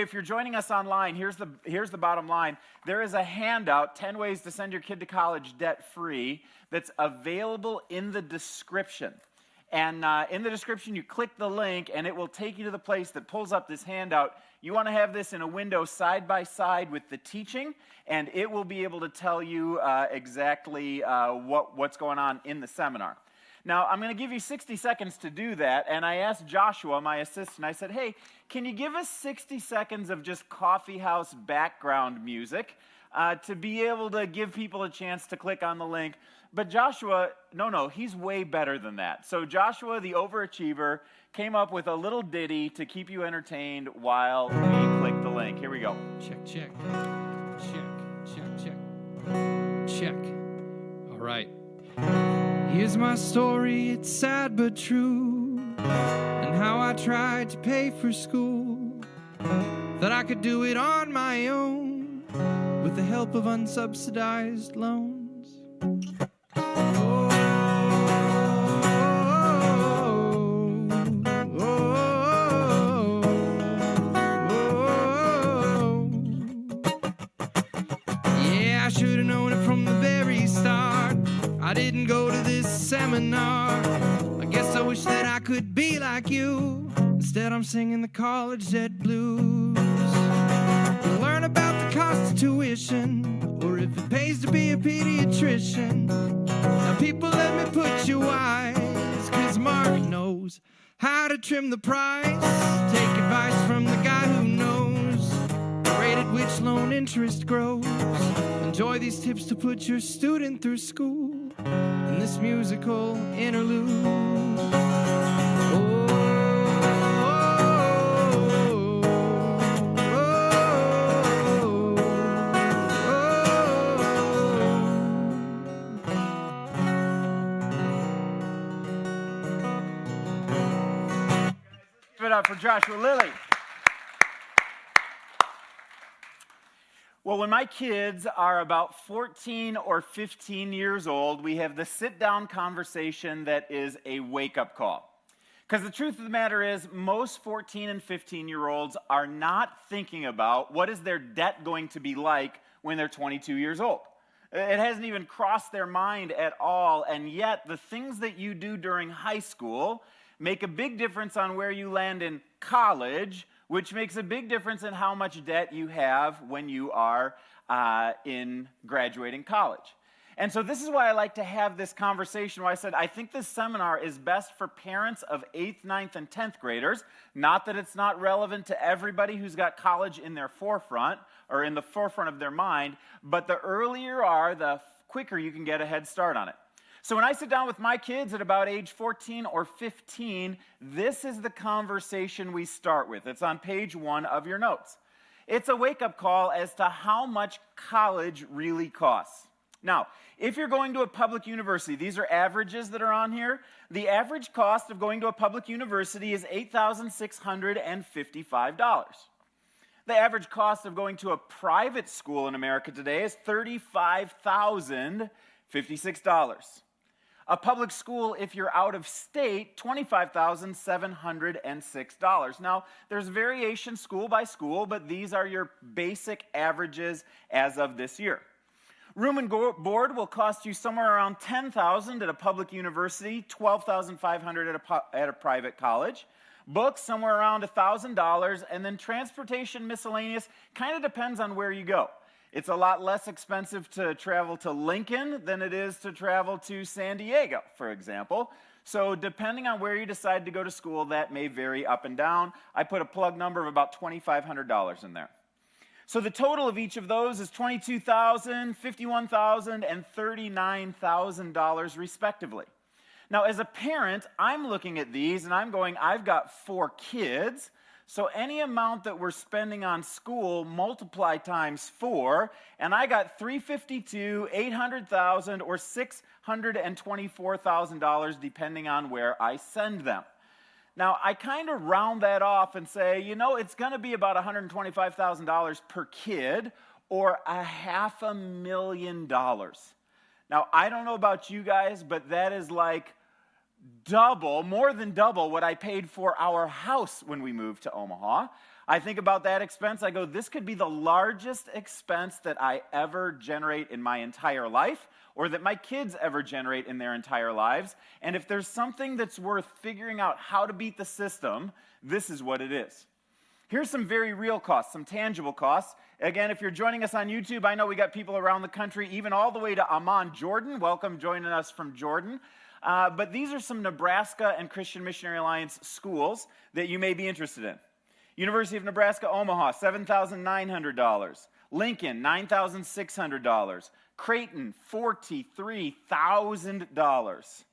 If you're joining us online, here's the bottom line. There is a handout, 10 ways to send your kid to college debt-free, that's available in the description. And in the description, you click the link, and it will take you to the place that pulls up this handout. You want to have this in a window side by side with the teaching, and it will be able to tell you exactly what's going on in the seminar. Now, I'm going to give you 60 seconds to do that, and I asked Joshua, my assistant, I said, hey, can you give us 60 seconds of just coffeehouse background music to be able to give people a chance to click on the link? But Joshua, no, he's way better than that. So Joshua, the overachiever, came up with a little ditty to keep you entertained while we click the link. Here we go. Check, check. Check, check, check. Check. All right. Here's my story, it's sad but true, and how I tried to pay for school, that I could do it on my own, with the help of unsubsidized loans. Yeah, I should have known it from the very start. I didn't go to this seminar. I guess I wish that I could be like you. Instead, I'm singing the college debt blues. You learn about the cost of tuition, or if it pays to be a pediatrician. Now, people, let me put you wise, 'cause Mark knows how to trim the price. Take advice from the guy who knows the rate at which loan interest grows. Enjoy these tips to put your student through school in this musical interlude. Give it up for Joshua Lilly. Well, when my kids are about 14 or 15 years old, we have the sit-down conversation that is a wake-up call. Because the truth of the matter is, most 14 and 15-year-olds are not thinking about what is their debt going to be like when they're 22 years old. It hasn't even crossed their mind at all, and yet the things that you do during high school make a big difference on where you land in college, which makes a big difference in how much debt you have when you are in graduating college. And so this is why I like to have this conversation where I said, I think this seminar is best for parents of 8th, 9th, and 10th graders. Not that it's not relevant to everybody who's got college in their forefront or in the forefront of their mind, but the earlier you are, the quicker you can get a head start on it. So when I sit down with my kids at about age 14 or 15, this is the conversation we start with. It's on page 1 of your notes. It's a wake-up call as to how much college really costs. Now, if you're going to a public university, these are averages that are on here. The average cost of going to a public university is $8,655. The average cost of going to a private school in America today is $35,056. A public school, if you're out of state, $25,706. Now, there's variation school by school, but these are your basic averages as of this year. Room and board will cost you somewhere around $10,000 at a public university, $12,500 at a private college. Books, somewhere around $1,000, and then transportation miscellaneous kind of depends on where you go. It's a lot less expensive to travel to Lincoln than it is to travel to San Diego, for example. So depending on where you decide to go to school, that may vary up and down. I put a plug number of about $2,500 in there. So the total of each of those is $22,000, $51,000, and $39,000 respectively. Now, as a parent, I'm looking at these and I'm going, I've got 4 kids. So any amount that we're spending on school, multiply times 4, and I got $352,000, $800,000, or $624,000, depending on where I send them. Now, I kind of round that off and say, it's going to be about $125,000 per kid, or $500,000. Now, I don't know about you guys, but that is like more than double what I paid for our house when we moved to Omaha. I think about that expense, I go, this could be the largest expense that I ever generate in my entire life, or that my kids ever generate in their entire lives. And if there's something that's worth figuring out how to beat the system, this is what it is. Here's some very real costs, some tangible costs. Again, if you're joining us on YouTube, I know we got people around the country, even all the way to Amman, Jordan. Welcome joining us from Jordan. But these are some Nebraska and Christian Missionary Alliance schools that you may be interested in. University of Nebraska, Omaha, $7,900. Lincoln, $9,600. Creighton, $43,000.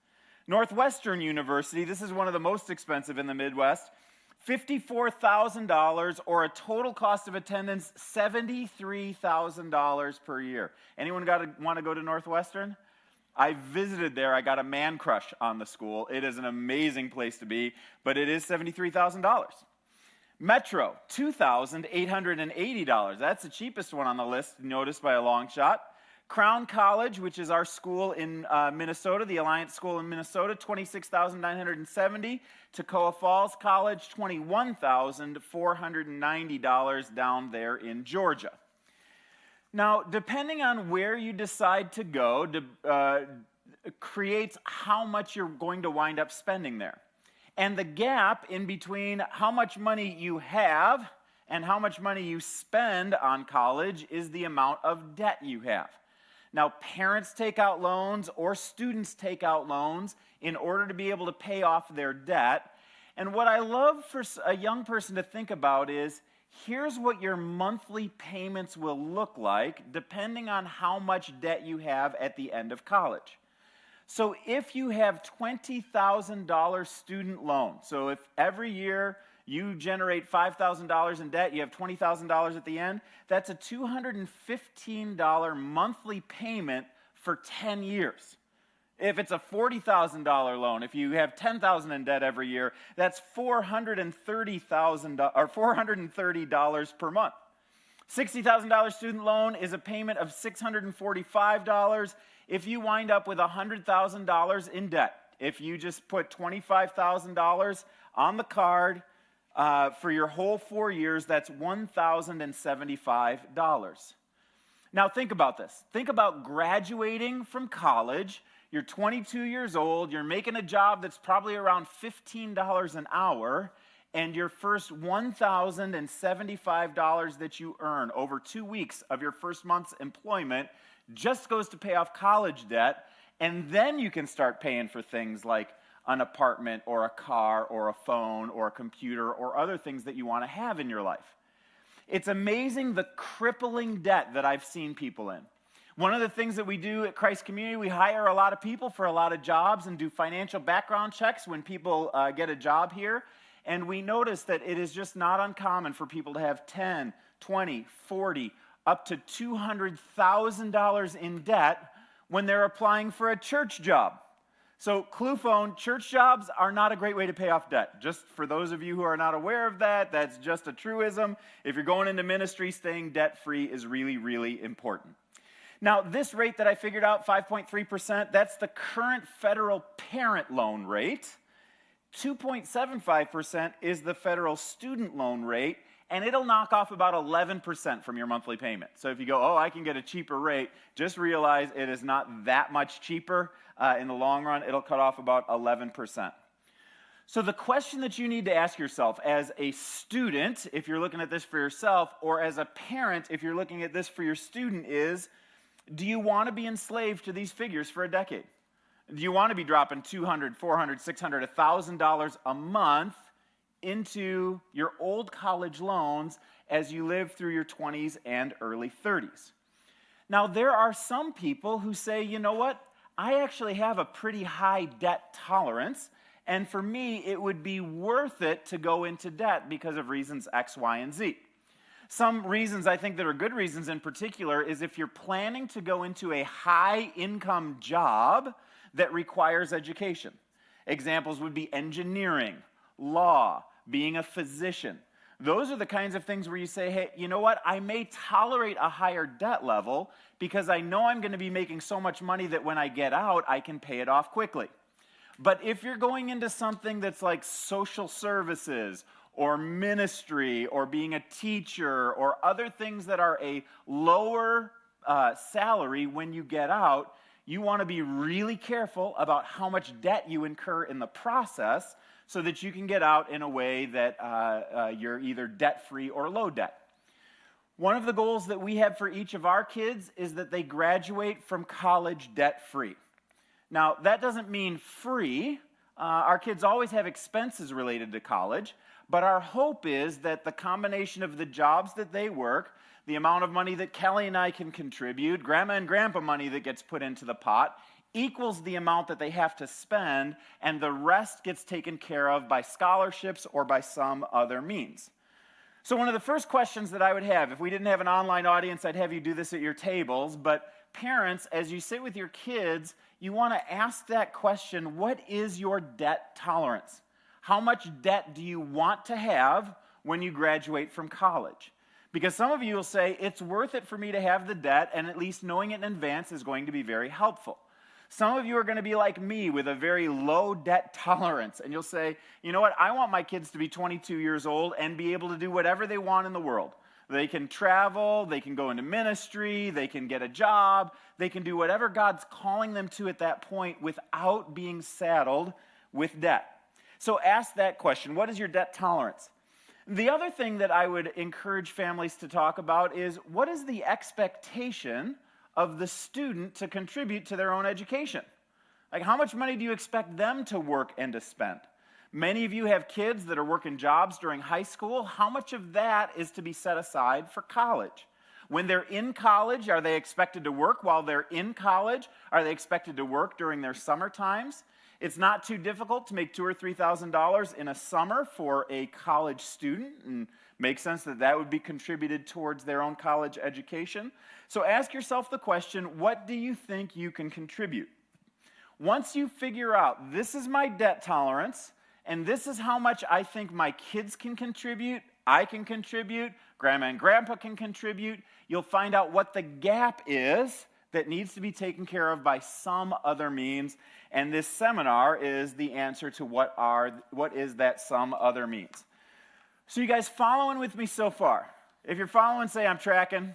Northwestern University, this is one of the most expensive in the Midwest, $54,000, or a total cost of attendance, $73,000 per year. Anyone want to go to Northwestern? I visited there. I got a man crush on the school. It is an amazing place to be, but it is $73,000. Metro, $2,880. That's the cheapest one on the list, noticed by a long shot. Crown College, which is our school in Minnesota, the Alliance School in Minnesota, $26,970. Toccoa Falls College, $21,490 down there in Georgia. Now, depending on where you decide to go, creates how much you're going to wind up spending there. And the gap in between how much money you have and how much money you spend on college is the amount of debt you have. Now, parents take out loans or students take out loans in order to be able to pay off their debt. And what I love for a young person to think about is, here's what your monthly payments will look like depending on how much debt you have at the end of college. So if you have $20,000 student loan, so if every year you generate $5,000 in debt, you have $20,000 at the end, that's a $215 monthly payment for 10 years. If it's a $40,000 loan, if you have $10,000 in debt every year, that's $430 per month. $60,000 student loan is a payment of $645. If you wind up with $100,000 in debt, if you just put $25,000 on the card for your whole 4 years, that's $1,075. Now think about this. Think about graduating from college. You're 22 years old. You're making a job that's probably around $15 an hour. And your first $1,075 that you earn over 2 weeks of your first month's employment just goes to pay off college debt, and then you can start paying for things like an apartment or a car or a phone or a computer or other things that you want to have in your life. It's amazing the crippling debt that I've seen people in. One of the things that we do at Christ Community, we hire a lot of people for a lot of jobs and do financial background checks when people get a job here. And we notice that it is just not uncommon for people to have 10, 20, 40, up to $200,000 in debt when they're applying for a church job. So, clue phone, church jobs are not a great way to pay off debt. Just for those of you who are not aware of that, that's just a truism. If you're going into ministry, staying debt-free is really, really important. Now, this rate that I figured out, 5.3%, that's the current federal parent loan rate. 2.75% is the federal student loan rate, and it'll knock off about 11% from your monthly payment. So if you go, oh, I can get a cheaper rate, just realize it is not that much cheaper. In the long run, it'll cut off about 11%. So the question that you need to ask yourself as a student, if you're looking at this for yourself, or as a parent, if you're looking at this for your student, is, do you want to be enslaved to these figures for a decade? Do you want to be dropping $200, $400, $600, $1,000 a month into your old college loans as you live through your 20s and early 30s? Now, there are some people who say, you know what? I actually have a pretty high debt tolerance, and for me, it would be worth it to go into debt because of reasons X, Y, and Z. Some reasons I think that are good reasons in particular is if you're planning to go into a high-income job that requires education. Examples would be engineering, law, being a physician. Those are the kinds of things where you say, hey, you know what? I may tolerate a higher debt level because I know I'm going to be making so much money that when I get out, I can pay it off quickly. But if you're going into something that's like social services or ministry or being a teacher or other things that are a lower salary when you get out, you want to be really careful about how much debt you incur in the process so that you can get out in a way that you're either debt-free or low debt. One of the goals that we have for each of our kids is that they graduate from college debt-free. Now, that doesn't mean free. Our kids always have expenses related to college, but our hope is that the combination of the jobs that they work, the amount of money that Kelly and I can contribute, grandma and grandpa money that gets put into the pot, equals the amount that they have to spend, and the rest gets taken care of by scholarships or by some other means. So one of the first questions that I would have, if we didn't have an online audience, I'd have you do this at your tables, but parents, as you sit with your kids, you want to ask that question, what is your debt tolerance? How much debt do you want to have when you graduate from college? Because some of you will say, it's worth it for me to have the debt, and at least knowing it in advance is going to be very helpful. Some of you are going to be like me with a very low debt tolerance, and you'll say, you know what, I want my kids to be 22 years old and be able to do whatever they want in the world. They can travel, they can go into ministry, they can get a job, they can do whatever God's calling them to at that point without being saddled with debt. So ask that question, what is your debt tolerance? The other thing that I would encourage families to talk about is, what is the expectation of the student to contribute to their own education? Like, how much money do you expect them to work and to spend? Many of you have kids that are working jobs during high school. How much of that is to be set aside for college? When they're in college, are they expected to work while they're in college? Are they expected to work during their summer times? It's not too difficult to make $2,000 or $3,000 in a summer for a college student, and makes sense that that would be contributed towards their own college education. So ask yourself the question, what do you think you can contribute? Once you figure out, this is my debt tolerance, and this is how much I think my kids can contribute, I can contribute, grandma and grandpa can contribute, you'll find out what the gap is that needs to be taken care of by some other means. And this seminar is the answer to what is that some other means. So you guys following with me so far? If you're following, say I'm tracking.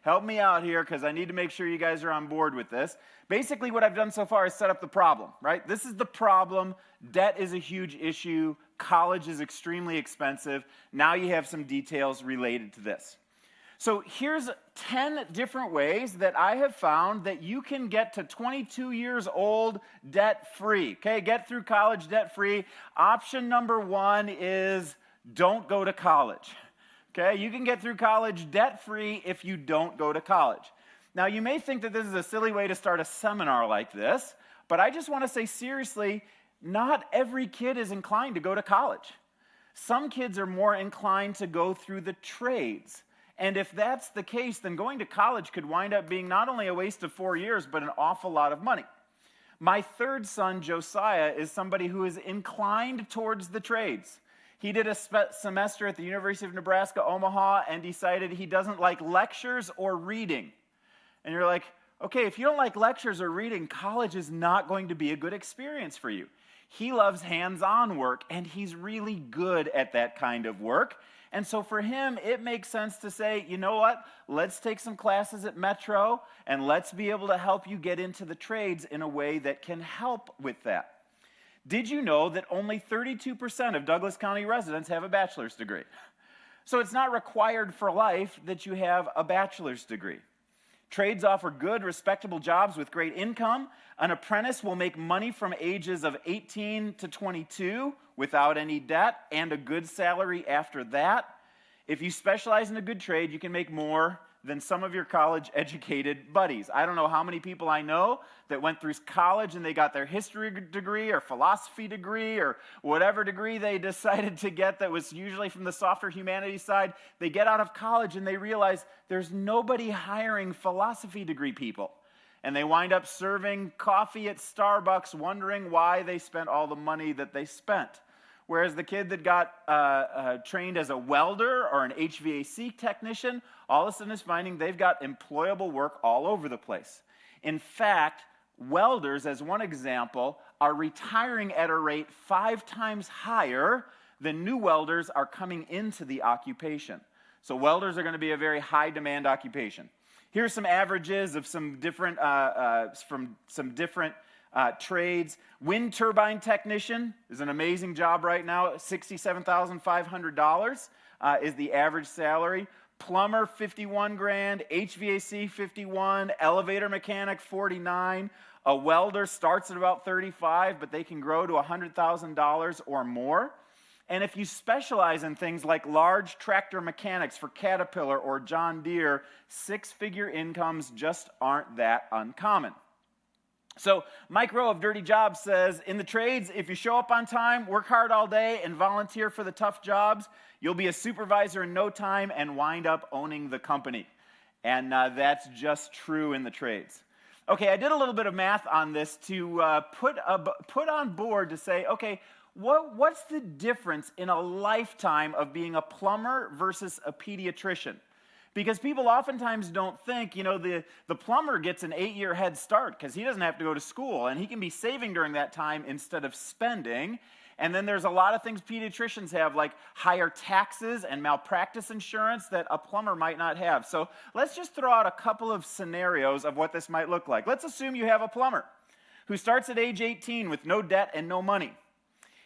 Help me out here because I need to make sure you guys are on board with this. Basically what I've done so far is set up the problem, right? This is the problem. Debt is a huge issue. College is extremely expensive. Now you have some details related to this. So here's 10 different ways that I have found that you can get to 22 years old debt-free. Okay, get through college debt-free. Option number 1 is don't go to college. Okay, you can get through college debt-free if you don't go to college. Now, you may think that this is a silly way to start a seminar like this, but I just want to say seriously, not every kid is inclined to go to college. Some kids are more inclined to go through the trades. And if that's the case, then going to college could wind up being not only a waste of 4 years, but an awful lot of money. My third son, Josiah, is somebody who is inclined towards the trades. He did a semester at the University of Nebraska, Omaha, and decided he doesn't like lectures or reading. And you're like, okay, if you don't like lectures or reading, college is not going to be a good experience for you. He loves hands-on work, and he's really good at that kind of work. And so for him, it makes sense to say, you know what, let's take some classes at Metro, and let's be able to help you get into the trades in a way that can help with that. Did you know that only 32% of Douglas County residents have a bachelor's degree? So it's not required for life that you have a bachelor's degree. Trades offer good, respectable jobs with great income. An apprentice will make money from ages of 18 to 22 without any debt and a good salary after that. If you specialize in a good trade, you can make more than some of your college-educated buddies. I don't know how many people I know that went through college and they got their history degree or philosophy degree or whatever degree they decided to get that was usually from the softer humanities side. They get out of college and they realize there's nobody hiring philosophy degree people. And they wind up serving coffee at Starbucks wondering why they spent all the money that they spent. Whereas the kid that got trained as a welder or an HVAC technician, all of a sudden is finding they've got employable work all over the place. In fact, welders, as one example, are retiring at a rate 5 times higher then new welders are coming into the occupation. So welders are going to be a very high demand occupation. Here's some averages of some different trades. Wind turbine technician is an amazing job right now. $67,500 is the average salary. Plumber, $51,000. HVAC, $51,000. Elevator mechanic, $49,000. A welder starts at about $35,000, but they can grow to $100,000 or more. And if you specialize in things like large tractor mechanics for Caterpillar or John Deere, six-figure incomes just aren't that uncommon. So Mike Rowe of Dirty Jobs says, in the trades, if you show up on time, work hard all day, and volunteer for the tough jobs, you'll be a supervisor in no time and wind up owning the company. And that's just true in the trades. Okay, I did a little bit of math on this to put on board to say, okay, what's the difference in a lifetime of being a plumber versus a pediatrician? Because people oftentimes don't think, the plumber gets an 8-year head start because he doesn't have to go to school, and he can be saving during that time instead of spending. And then there's a lot of things pediatricians have, like higher taxes and malpractice insurance that a plumber might not have. So let's just throw out a couple of scenarios of what this might look like. Let's assume you have a plumber who starts at age 18 with no debt and no money.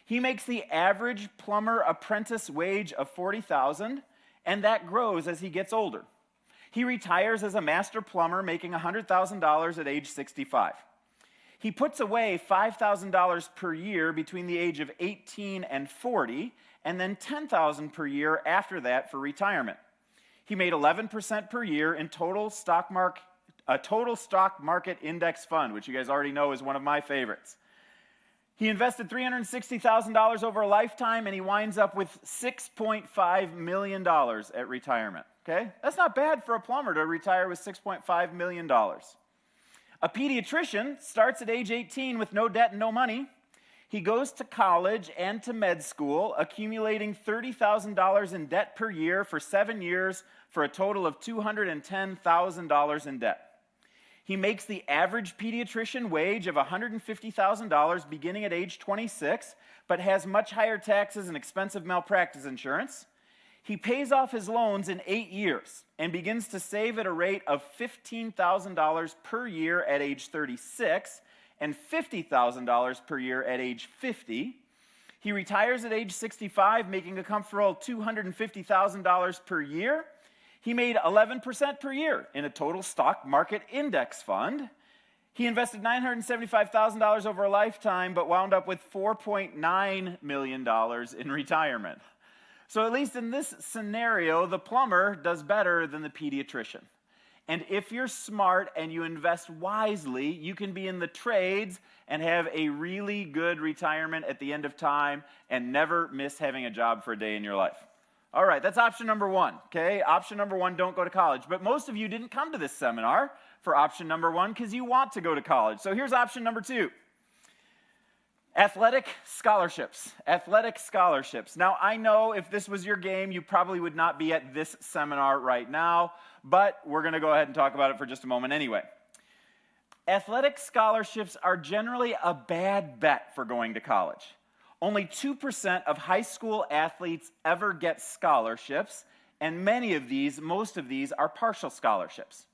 He makes the average plumber apprentice wage of $40,000, and that grows as he gets older. He retires as a master plumber, making $100,000 at age 65. He puts away $5,000 per year between the age of 18 and 40, and then $10,000 per year after that for retirement. He made 11% per year in total stock market index fund, which you guys already know is one of my favorites. He invested $360,000 over a lifetime, and he winds up with $6.5 million at retirement. Okay? That's not bad for a plumber to retire with $6.5 million. A pediatrician starts at age 18 with no debt and no money. He goes to college and to med school, accumulating $30,000 in debt per year for 7 years for a total of $210,000 in debt. He makes the average pediatrician wage of $150,000 beginning at age 26, but has much higher taxes and expensive malpractice insurance. He pays off his loans in 8 years and begins to save at a rate of $15,000 per year at age 36 and $50,000 per year at age 50. He retires at age 65, making a comfortable $250,000 per year. He made 11% per year in a total stock market index fund. He invested $975,000 over a lifetime, but wound up with $4.9 million in retirement. So at least in this scenario, the plumber does better than the pediatrician. And if you're smart and you invest wisely, you can be in the trades and have a really good retirement at the end of time and never miss having a job for a day in your life. All right, that's option number one, okay? Option number one, don't go to college. But most of you didn't come to this seminar for option number one because you want to go to college. So here's option number two. Athletic scholarships. Athletic scholarships. Now, I know if this was your game, you probably would not be at this seminar right now, but we're going to go ahead and talk about it for just a moment anyway. Athletic scholarships are generally a bad bet for going to college. Only 2% of high school athletes ever get scholarships, and most of these are partial scholarships.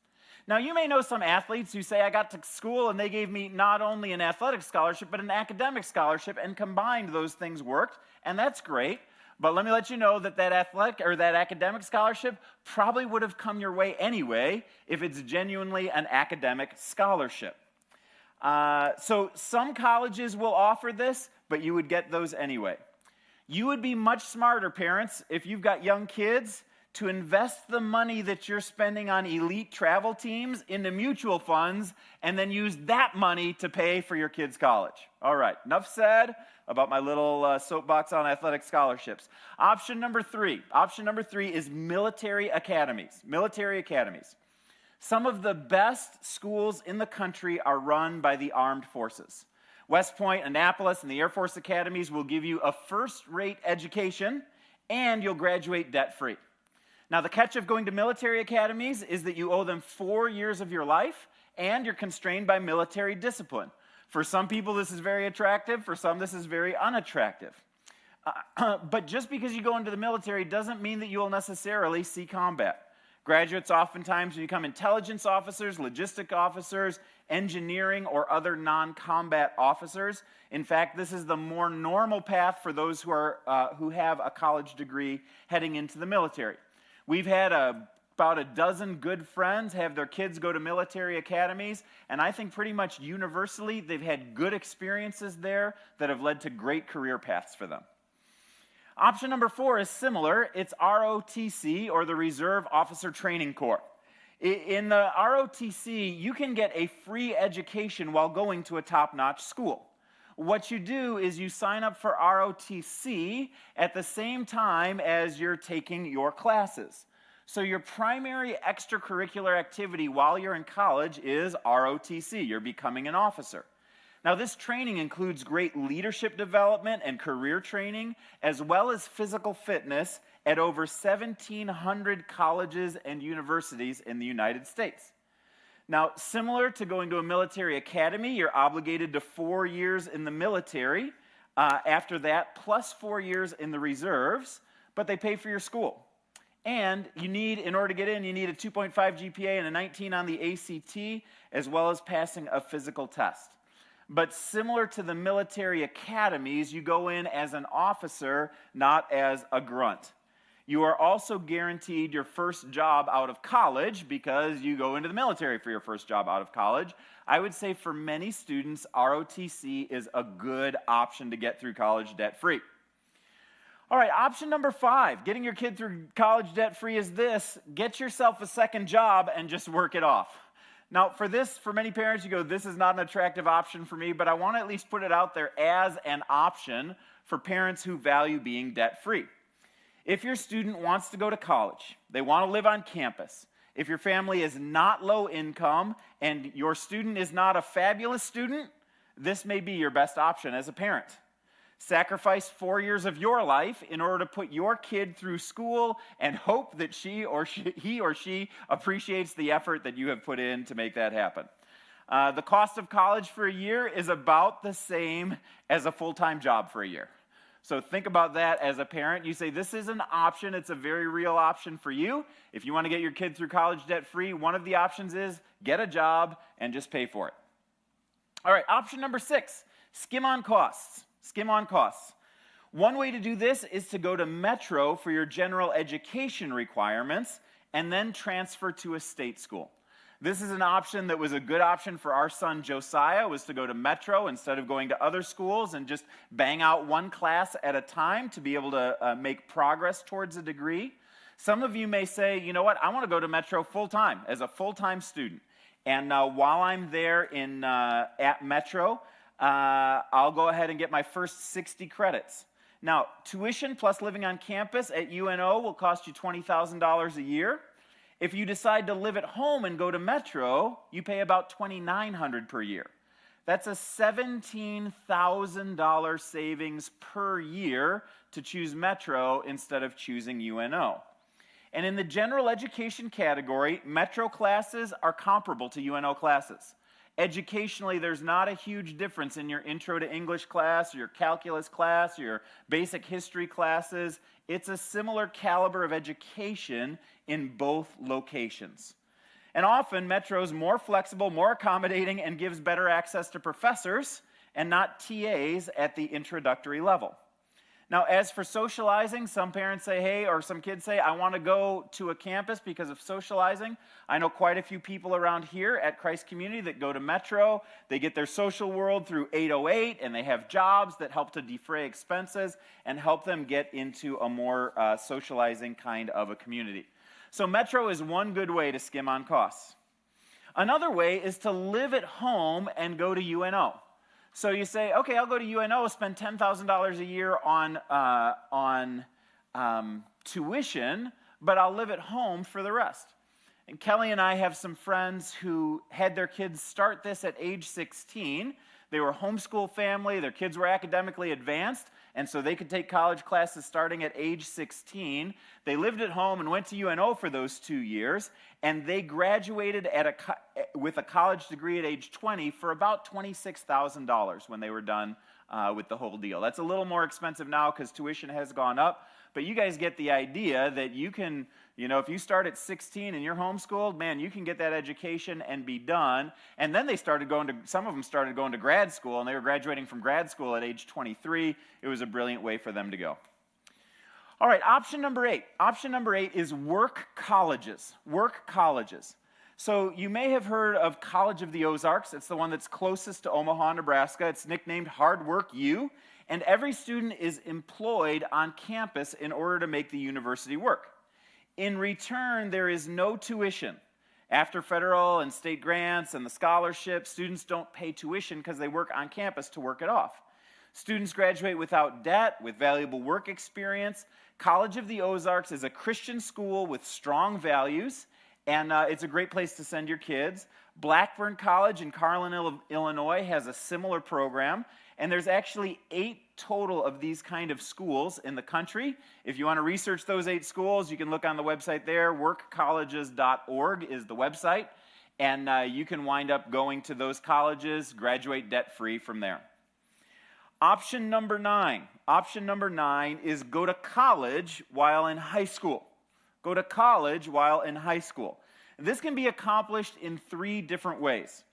Now, you may know some athletes who say, I got to school and they gave me not only an athletic scholarship, but an academic scholarship, and combined those things worked, and that's great. But let me let you know that that athletic or that academic scholarship probably would have come your way anyway if it's genuinely an academic scholarship. So some colleges will offer this, but you would get those anyway. You would be much smarter, parents, if you've got young kids, to invest the money that you're spending on elite travel teams into mutual funds and then use that money to pay for your kids' college. All right, enough said about my little soapbox on athletic scholarships. Option number three is military academies. Military academies. Some of the best schools in the country are run by the armed forces. West Point, Annapolis, and the Air Force academies will give you a first-rate education, and you'll graduate debt-free. Now, the catch of going to military academies is that you owe them 4 years of your life, and you're constrained by military discipline. For some people, this is very attractive. For some, this is very unattractive. But just because you go into the military doesn't mean that you will necessarily see combat. Graduates oftentimes become intelligence officers, logistic officers, engineering, or other non-combat officers. In fact, this is the more normal path for those who have a college degree heading into the military. We've had about a dozen good friends have their kids go to military academies, and I think pretty much universally they've had good experiences there that have led to great career paths for them. Option number 4 is similar. It's ROTC, or the Reserve Officer Training Corps. In the ROTC, you can get a free education while going to a top-notch school. What you do is you sign up for ROTC at the same time as you're taking your classes. So your primary extracurricular activity while you're in college is ROTC. You're becoming an officer. Now, this training includes great leadership development and career training, as well as physical fitness at over 1,700 colleges and universities in the United States. Now, similar to going to a military academy, you're obligated to 4 years in the military. After that, plus 4 years in the reserves, but they pay for your school. And in order to get in, you need a 2.5 GPA and a 19 on the ACT, as well as passing a physical test. But similar to the military academies, you go in as an officer, not as a grunt. You are also guaranteed your first job out of college because you go into the military for your first job out of college. I would say for many students, ROTC is a good option to get through college debt-free. All right, option number 5, getting your kid through college debt-free is this: get yourself a second job and just work it off. Now, for many parents, you go, this is not an attractive option for me, but I want to at least put it out there as an option for parents who value being debt-free. If your student wants to go to college, they want to live on campus, if your family is not low income and your student is not a fabulous student, this may be your best option as a parent. Sacrifice 4 years of your life in order to put your kid through school and hope that he or she appreciates the effort that you have put in to make that happen. The cost of college for a year is about the same as a full-time job for a year. So think about that as a parent. You say, this is an option. It's a very real option for you. If you want to get your kid through college debt-free, one of the options is get a job and just pay for it. All right, option number 6, skim on costs. Skim on costs. One way to do this is to go to Metro for your general education requirements and then transfer to a state school. This is an option that was a good option for our son Josiah, was to go to Metro instead of going to other schools and just bang out one class at a time to be able to make progress towards a degree. Some of you may say, you know what, I want to go to Metro full-time as a full-time student. And while I'm there at Metro, I'll go ahead and get my first 60 credits. Now, tuition plus living on campus at UNO will cost you $20,000 a year. If you decide to live at home and go to Metro, you pay about $2,900 per year. That's a $17,000 savings per year to choose Metro instead of choosing UNO. And in the general education category, Metro classes are comparable to UNO classes. Educationally, there's not a huge difference in your intro to English class, your calculus class, your basic history classes. It's a similar caliber of education in both locations. And often, Metro is more flexible, more accommodating, and gives better access to professors and not TAs at the introductory level. Now, as for socializing, some parents say, hey, or some kids say, I want to go to a campus because of socializing. I know quite a few people around here at Christ Community that go to Metro. They get their social world through 808, and they have jobs that help to defray expenses and help them get into a more socializing kind of a community. So Metro is one good way to skim on costs. Another way is to live at home and go to UNO. So you say, okay, I'll go to UNO, spend $10,000 a year on tuition, but I'll live at home for the rest. And Kelly and I have some friends who had their kids start this at age 16. They were a homeschool family, their kids were academically advanced, and so they could take college classes starting at age 16. They lived at home and went to UNO for those 2 years, and they graduated with a college degree at age 20 for about $26,000 when they were done with the whole deal. That's a little more expensive now because tuition has gone up, but you guys get the idea that you can, if you start at 16 and you're homeschooled, man, you can get that education and be done. And then some of them started going to grad school, and they were graduating from grad school at age 23. It was a brilliant way for them to go. All right, option number 8. Option number 8 is work colleges. Work colleges. So you may have heard of College of the Ozarks. It's the one that's closest to Omaha, Nebraska. It's nicknamed Hard Work U, and every student is employed on campus in order to make the university work. In return, there is no tuition. After federal and state grants and the scholarships, students don't pay tuition because they work on campus to work it off. Students graduate without debt, with valuable work experience. College of the Ozarks is a Christian school with strong values, and it's a great place to send your kids. Blackburn College in Carlin, Illinois has a similar program, and there's actually 8 total of these kind of schools in the country. If you want to research those 8 schools, you can look on the website there. workcolleges.org is the website, and you can wind up going to those colleges, graduate debt-free from there. Option number 9. Option number 9 is go to college while in high school. Go to college while in high school. This can be accomplished in 3 different ways.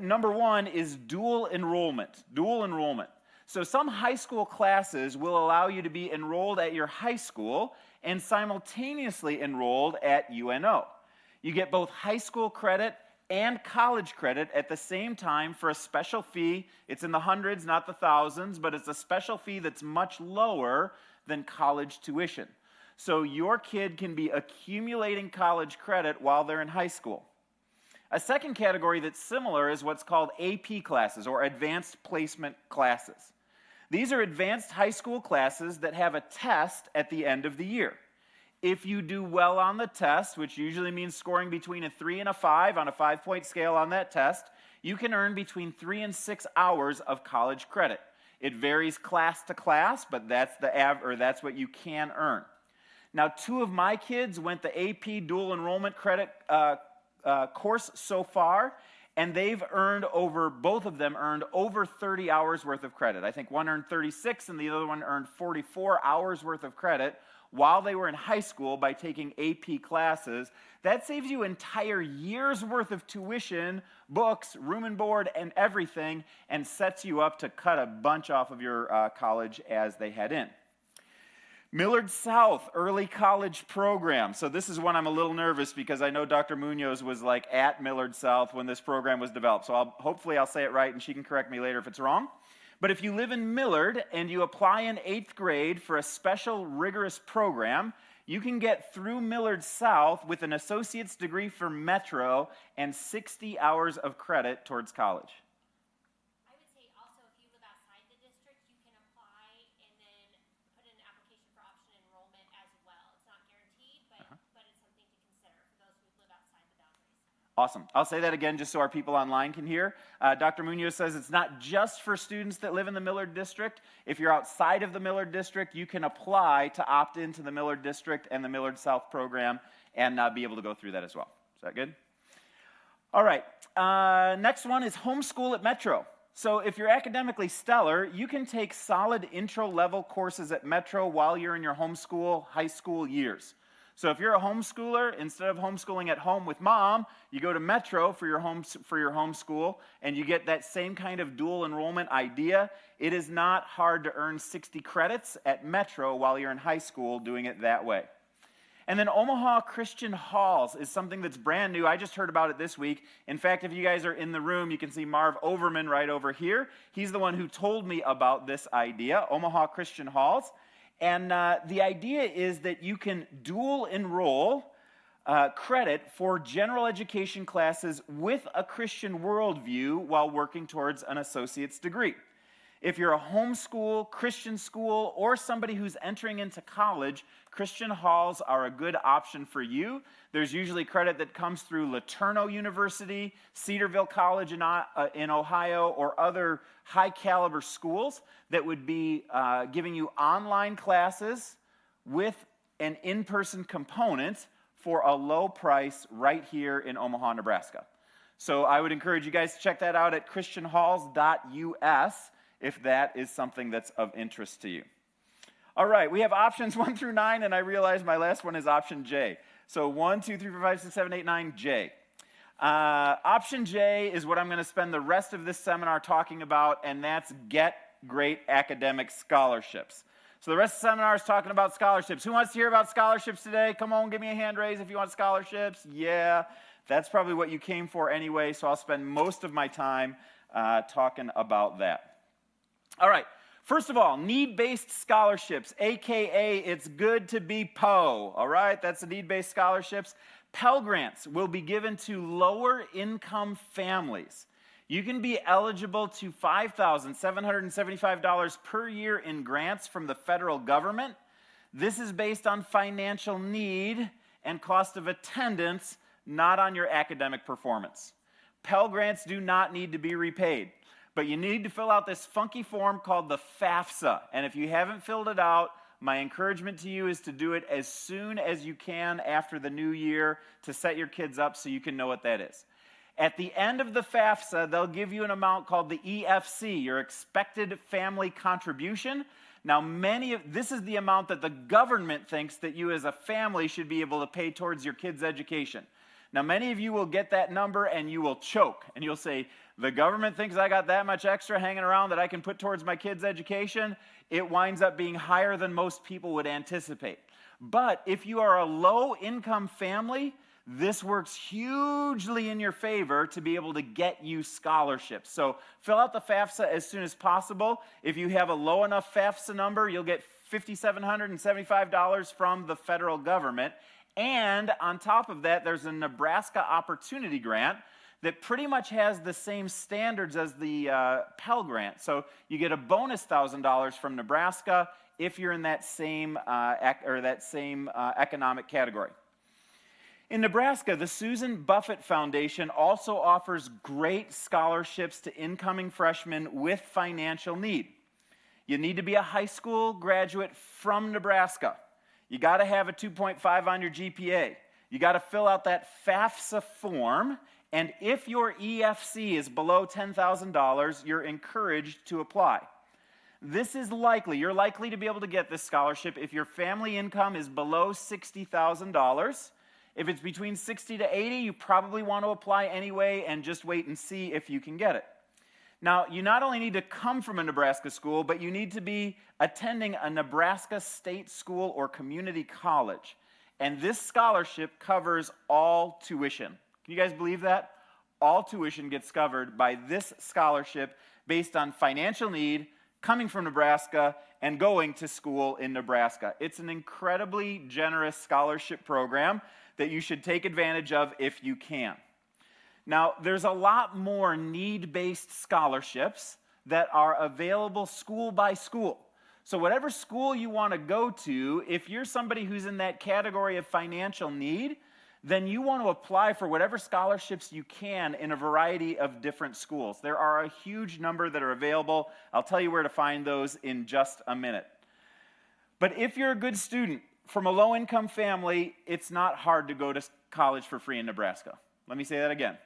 Number 1 is dual enrollment. Dual enrollment. So some high school classes will allow you to be enrolled at your high school and simultaneously enrolled at UNO. You get both high school credit and college credit at the same time for a special fee. It's in the hundreds, not the thousands, but it's a special fee that's much lower than college tuition. So your kid can be accumulating college credit while they're in high school. A second category that's similar is what's called AP classes, or advanced placement classes. These are advanced high school classes that have a test at the end of the year. If you do well on the test, which usually means scoring between a 3 and a 5 on a 5-point scale on that test, you can earn between 3 and 6 hours of college credit. It varies class to class, but that's what you can earn. Now, 2 of my kids went the AP dual enrollment credit course so far, and both of them earned over 30 hours worth of credit. I think one earned 36 and the other one earned 44 hours worth of credit while they were in high school by taking AP classes. That saves you entire years worth of tuition, books, room and board, and everything, and sets you up to cut a bunch off of your college as they head in. Millard South Early College Program. So this is one I'm a little nervous because I know Dr. Munoz was at Millard South when this program was developed. So hopefully I'll say it right and she can correct me later if it's wrong. But if you live in Millard and you apply in 8th grade for a special rigorous program, you can get through Millard South with an associate's degree for Metro and 60 hours of credit towards college. I would say also if you live outside the district, you can apply and then put in an application for option enrollment as well. It's not guaranteed, but it's something to consider for those who live outside the boundaries. Awesome. I'll say that again just so our people online can hear. Dr. Munoz says it's not just for students that live in the Millard District. If you're outside of the Millard District, you can apply to opt into the Millard District and the Millard South program and be able to go through that as well. Is that good? All right. Next one is homeschool at Metro. So if you're academically stellar, you can take solid intro-level courses at Metro while you're in your homeschool high school years. So if you're a homeschooler, instead of homeschooling at home with mom, you go to Metro for your homeschool, and you get that same kind of dual enrollment idea. It is not hard to earn 60 credits at Metro while you're in high school doing it that way. And then Omaha Christian Halls is something that's brand new. I just heard about it this week. In fact, if you guys are in the room, you can see Marv Overman right over here. He's the one who told me about this idea, Omaha Christian Halls. And the idea is that you can dual enroll credit for general education classes with a Christian worldview while working towards an associate's degree. If you're a homeschool, Christian school, or somebody who's entering into college, Christian halls are a good option for you. There's usually credit that comes through LeTourneau University, Cedarville College in Ohio, or other high-caliber schools that would be giving you online classes with an in-person component for a low price right here in Omaha, Nebraska. So I would encourage you guys to check that out at christianhalls.us. if that is something that's of interest to you. All right, we have options 1 through 9, and I realize my last one is option J. So 1, 2, 3, 4, 5, 6, 7, 8, 9, J. Option J is what I'm going to spend the rest of this seminar talking about, and that's get great academic scholarships. So the rest of the seminar is talking about scholarships. Who wants to hear about scholarships today? Come on, give me a hand raise if you want scholarships. Yeah, that's probably what you came for anyway, so I'll spend most of my time talking about that. All right. First of all, need-based scholarships, a.k.a. it's good to be PO, all right? That's the need-based scholarships. Pell Grants will be given to lower-income families. You can be eligible to $5,775 per year in grants from the federal government. This is based on financial need and cost of attendance, not on your academic performance. Pell Grants do not need to be repaid. But you need to fill out this funky form called the FAFSA. And if you haven't filled it out, my encouragement to you is to do it as soon as you can after the new year to set your kids up so you can know what that is. At the end of the FAFSA, they'll give you an amount called the EFC, your expected family contribution. Now, this is the amount that the government thinks that you as a family should be able to pay towards your kids' education. Now, many of you will get that number and you will choke, and you'll say, the government thinks I got that much extra hanging around that I can put towards my kids' education. It winds up being higher than most people would anticipate. But if you are a low-income family, this works hugely in your favor to be able to get you scholarships. So fill out the FAFSA as soon as possible. If you have a low enough FAFSA number, you'll get $5,775 from the federal government. And on top of that, there's a Nebraska Opportunity Grant that pretty much has the same standards as the Pell Grant. So you get a bonus $1,000 from Nebraska if you're in that same economic category. In Nebraska, the Susan Buffett Foundation also offers great scholarships to incoming freshmen with financial need. You need to be a high school graduate from Nebraska. You got to have a 2.5 on your GPA. You got to fill out that FAFSA form. And if your EFC is below $10,000, you're encouraged to apply. This is likely. You're likely to be able to get this scholarship if your family income is below $60,000. If it's between 60 to 80, you probably want to apply anyway and just wait and see if you can get it. Now, you not only need to come from a Nebraska school, but you need to be attending a Nebraska state school or community college. And this scholarship covers all tuition. Can you guys believe that? All tuition gets covered by this scholarship based on financial need, coming from Nebraska, and going to school in Nebraska. It's an incredibly generous scholarship program that you should take advantage of if you can. Now, there's a lot more need-based scholarships that are available school by school. So whatever school you want to go to, if you're somebody who's in that category of financial need, then you want to apply for whatever scholarships you can in a variety of different schools. There are a huge number that are available. I'll tell you where to find those in just a minute. But if you're a good student from a low-income family, it's not hard to go to college for free in Nebraska. Let me say that again.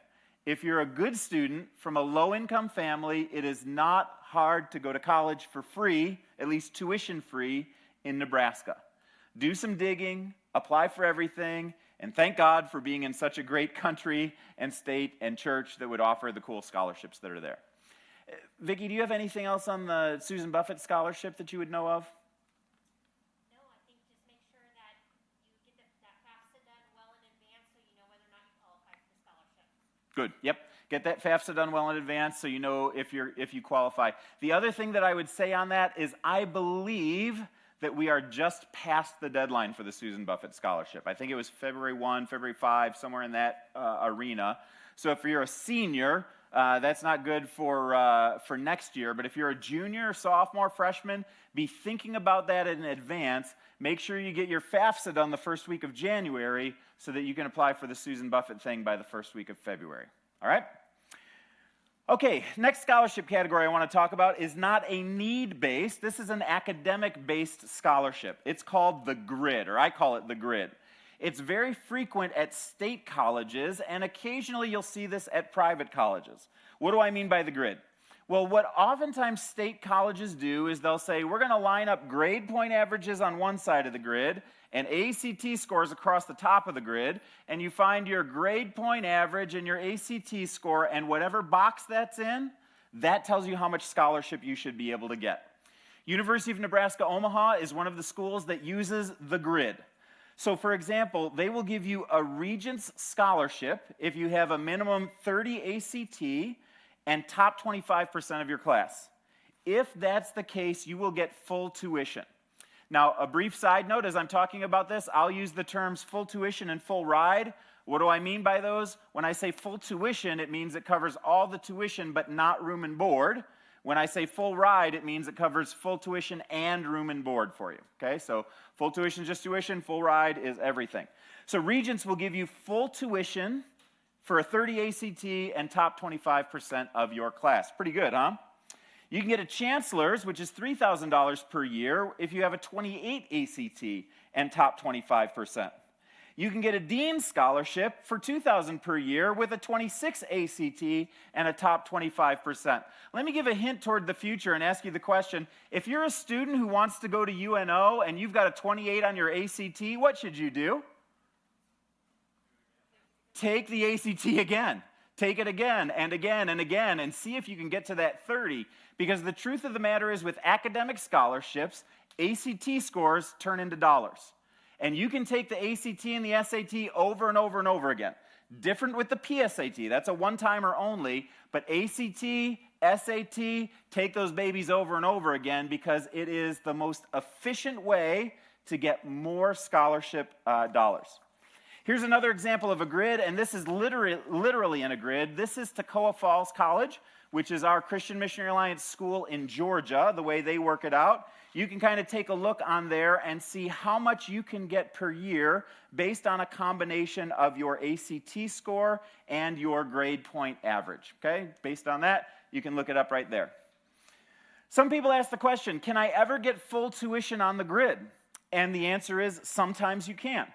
If you're a good student from a low-income family, it is not hard to go to college for free, at least tuition-free, in Nebraska. Do some digging, apply for everything, and thank God for being in such a great country and state and church that would offer the cool scholarships that are there. Vicki, do you have anything else on the Susan Buffett scholarship that you would know of? No, I think just make sure that you get that FAFSA done well in advance so you know whether or not you qualify for the scholarship. Good. Yep. Get that FAFSA done well in advance so you know if you qualify. The other thing that I would say on that is I believe that we are just past the deadline for the Susan Buffett Scholarship. I think it was February 1, February 5, somewhere in that arena. So if you're a senior, that's not good for next year. But if you're a junior, sophomore, freshman, be thinking about that in advance. Make sure you get your FAFSA done the first week of January so that you can apply for the Susan Buffett thing by the first week of February. All right? Okay, next scholarship category I want to talk about is not a need-based. This is an academic-based scholarship. It's called the GRID, or I call it the GRID. It's very frequent at state colleges, and occasionally you'll see this at private colleges. What do I mean by the GRID? Well, what oftentimes state colleges do is they'll say, we're going to line up grade point averages on one side of the grid and ACT scores across the top of the grid, and you find your grade point average and your ACT score, and whatever box that's in, that tells you how much scholarship you should be able to get. University of Nebraska Omaha is one of the schools that uses the grid. So for example, they will give you a Regents scholarship if you have a minimum 30 ACT and top 25% of your class. If that's the case, you will get full tuition. Now, a brief side note, as I'm talking about this, I'll use the terms full tuition and full ride. What do I mean by those? When I say full tuition, it means it covers all the tuition but not room and board. When I say full ride, it means it covers full tuition and room and board for you. Okay, so full tuition is just tuition, full ride is everything. So Regents will give you full tuition for a 30 ACT and top 25% of your class. Pretty good, huh? You can get a Chancellor's, which is $3,000 per year, if you have a 28 ACT and top 25%. You can get a Dean's Scholarship for $2,000 per year with a 26 ACT and a top 25%. Let me give a hint toward the future and ask you the question, if you're a student who wants to go to UNO and you've got a 28 on your ACT, what should you do? Take the ACT again. Take it again and again and again and see if you can get to that 30. Because the truth of the matter is, with academic scholarships, ACT scores turn into dollars. And you can take the ACT and the SAT over and over and over again. Different with the PSAT. That's a one-timer only. But ACT, SAT, take those babies over and over again because it is the most efficient way to get more scholarship dollars. Here's another example of a grid, and this is literally in a grid. This is Toccoa Falls College, which is our Christian Missionary Alliance school in Georgia, the way they work it out. You can kind of take a look on there and see how much you can get per year based on a combination of your ACT score and your grade point average, okay? Based on that, you can look it up right there. Some people ask the question, can I ever get full tuition on the grid? And the answer is sometimes you can.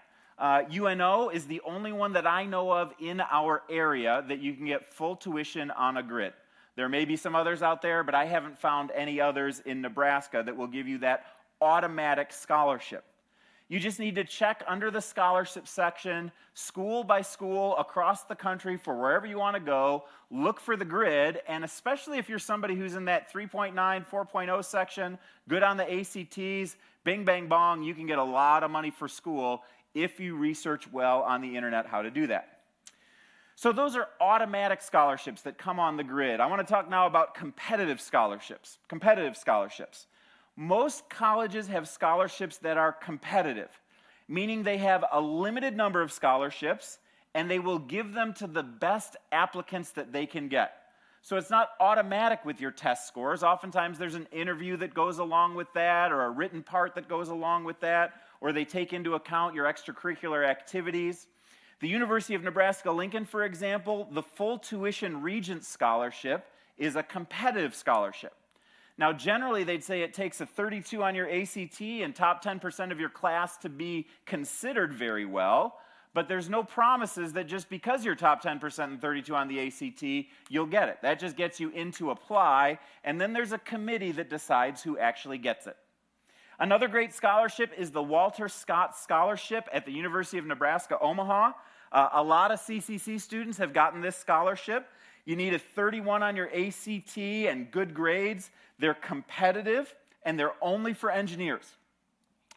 UNO is the only one that I know of in our area that you can get full tuition on a grid. There may be some others out there, but I haven't found any others in Nebraska that will give you that automatic scholarship. You just need to check under the scholarship section, school by school across the country for wherever you want to go, look for the grid, and especially if you're somebody who's in that 3.9, 4.0 section, good on the ACTs, bing, bang, bong, you can get a lot of money for school if you research well on the internet how to do that. So those are automatic scholarships that come on the grid. I want to talk now about competitive scholarships. Competitive scholarships. Most colleges have scholarships that are competitive, meaning they have a limited number of scholarships and they will give them to the best applicants that they can get. So it's not automatic with your test scores. Oftentimes there's an interview that goes along with that, or a written part that goes along with that, or they take into account your extracurricular activities. The University of Nebraska-Lincoln, for example, the full tuition Regents scholarship is a competitive scholarship. Now, generally, they'd say it takes a 32 on your ACT and top 10% of your class to be considered very well, but there's no promises that just because you're top 10% and 32 on the ACT, you'll get it. That just gets you in to apply, and then there's a committee that decides who actually gets it. Another great scholarship is the Walter Scott Scholarship at the University of Nebraska, Omaha. A lot of CCC students have gotten this scholarship. You need a 31 on your ACT and good grades. They're competitive, and they're only for engineers.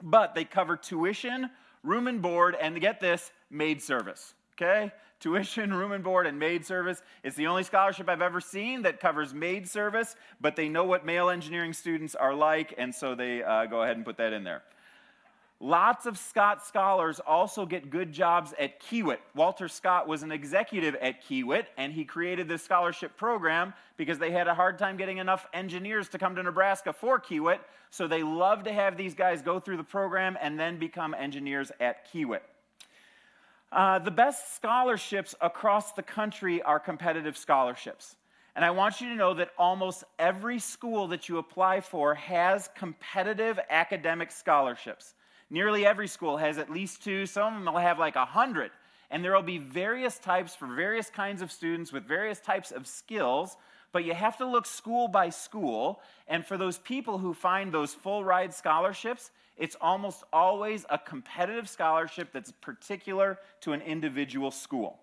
But they cover tuition, room and board, and get this, maid service, okay? Tuition, room and board, and maid service. It's the only scholarship I've ever seen that covers maid service, but they know what male engineering students are like, and so they go ahead and put that in there. Lots of Scott scholars also get good jobs at Kiewit. Walter Scott was an executive at Kiewit, and he created this scholarship program because they had a hard time getting enough engineers to come to Nebraska for Kiewit, so they love to have these guys go through the program and then become engineers at Kiewit. The best scholarships across the country are competitive scholarships. And I want you to know that almost every school that you apply for has competitive academic scholarships. Nearly every school has at least 2. Some of them will have like 100. And there will be various types for various kinds of students with various types of skills. But you have to look school by school, and for those people who find those full ride scholarships, it's almost always a competitive scholarship that's particular to an individual school.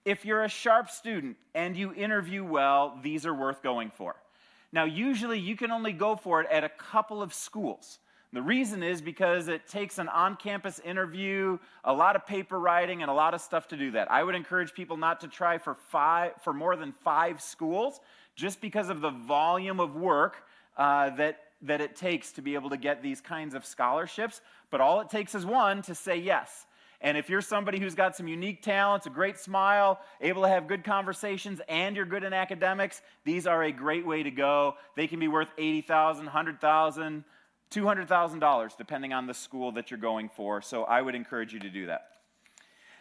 If you're a sharp student and you interview well, these are worth going for. Now, usually you can only go for it at a couple of schools. The reason is because it takes an on-campus interview, a lot of paper writing, and a lot of stuff to do that. I would encourage people not to try for more than 5 schools, just because of the volume of work that it takes to be able to get these kinds of scholarships. But all it takes is one to say yes. And if you're somebody who's got some unique talents, a great smile, able to have good conversations, and you're good in academics, these are a great way to go. They can be worth $80,000, $100,000, $200,000, depending on the school that you're going for. So I would encourage you to do that.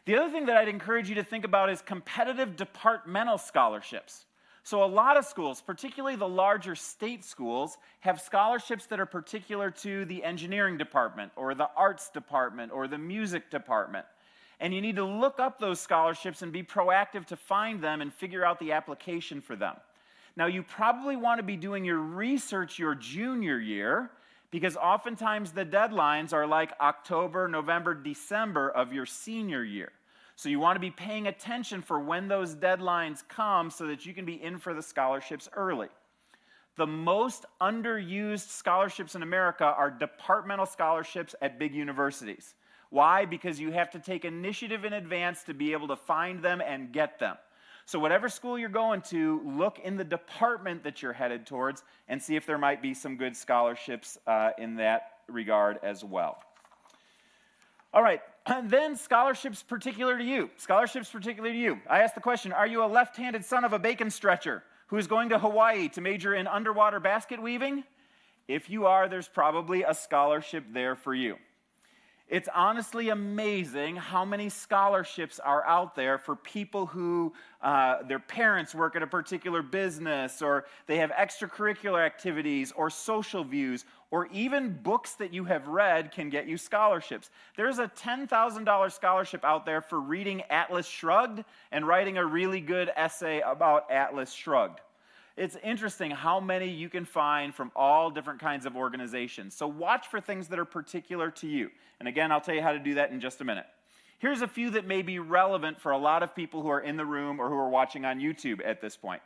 The other thing that I'd encourage you to think about is competitive departmental scholarships. So a lot of schools, particularly the larger state schools, have scholarships that are particular to the engineering department or the arts department or the music department. And you need to look up those scholarships and be proactive to find them and figure out the application for them. Now, you probably want to be doing your research your junior year, because oftentimes the deadlines are like October, November, December of your senior year. So you want to be paying attention for when those deadlines come so that you can be in for the scholarships early. The most underused scholarships in America are departmental scholarships at big universities. Why? Because you have to take initiative in advance to be able to find them and get them. So whatever school you're going to, look in the department that you're headed towards and see if there might be some good scholarships in that regard as well. All right, and then scholarships particular to you. Scholarships particular to you. I asked the question, are you a left-handed son of a bacon stretcher who is going to Hawaii to major in underwater basket weaving? If you are, there's probably a scholarship there for you. It's honestly amazing how many scholarships are out there for people who their parents work at a particular business, or they have extracurricular activities or social views, or even books that you have read can get you scholarships. There's a $10,000 scholarship out there for reading Atlas Shrugged and writing a really good essay about Atlas Shrugged. It's interesting how many you can find from all different kinds of organizations. So watch for things that are particular to you. And again, I'll tell you how to do that in just a minute. Here's a few that may be relevant for a lot of people who are in the room or who are watching on YouTube at this point.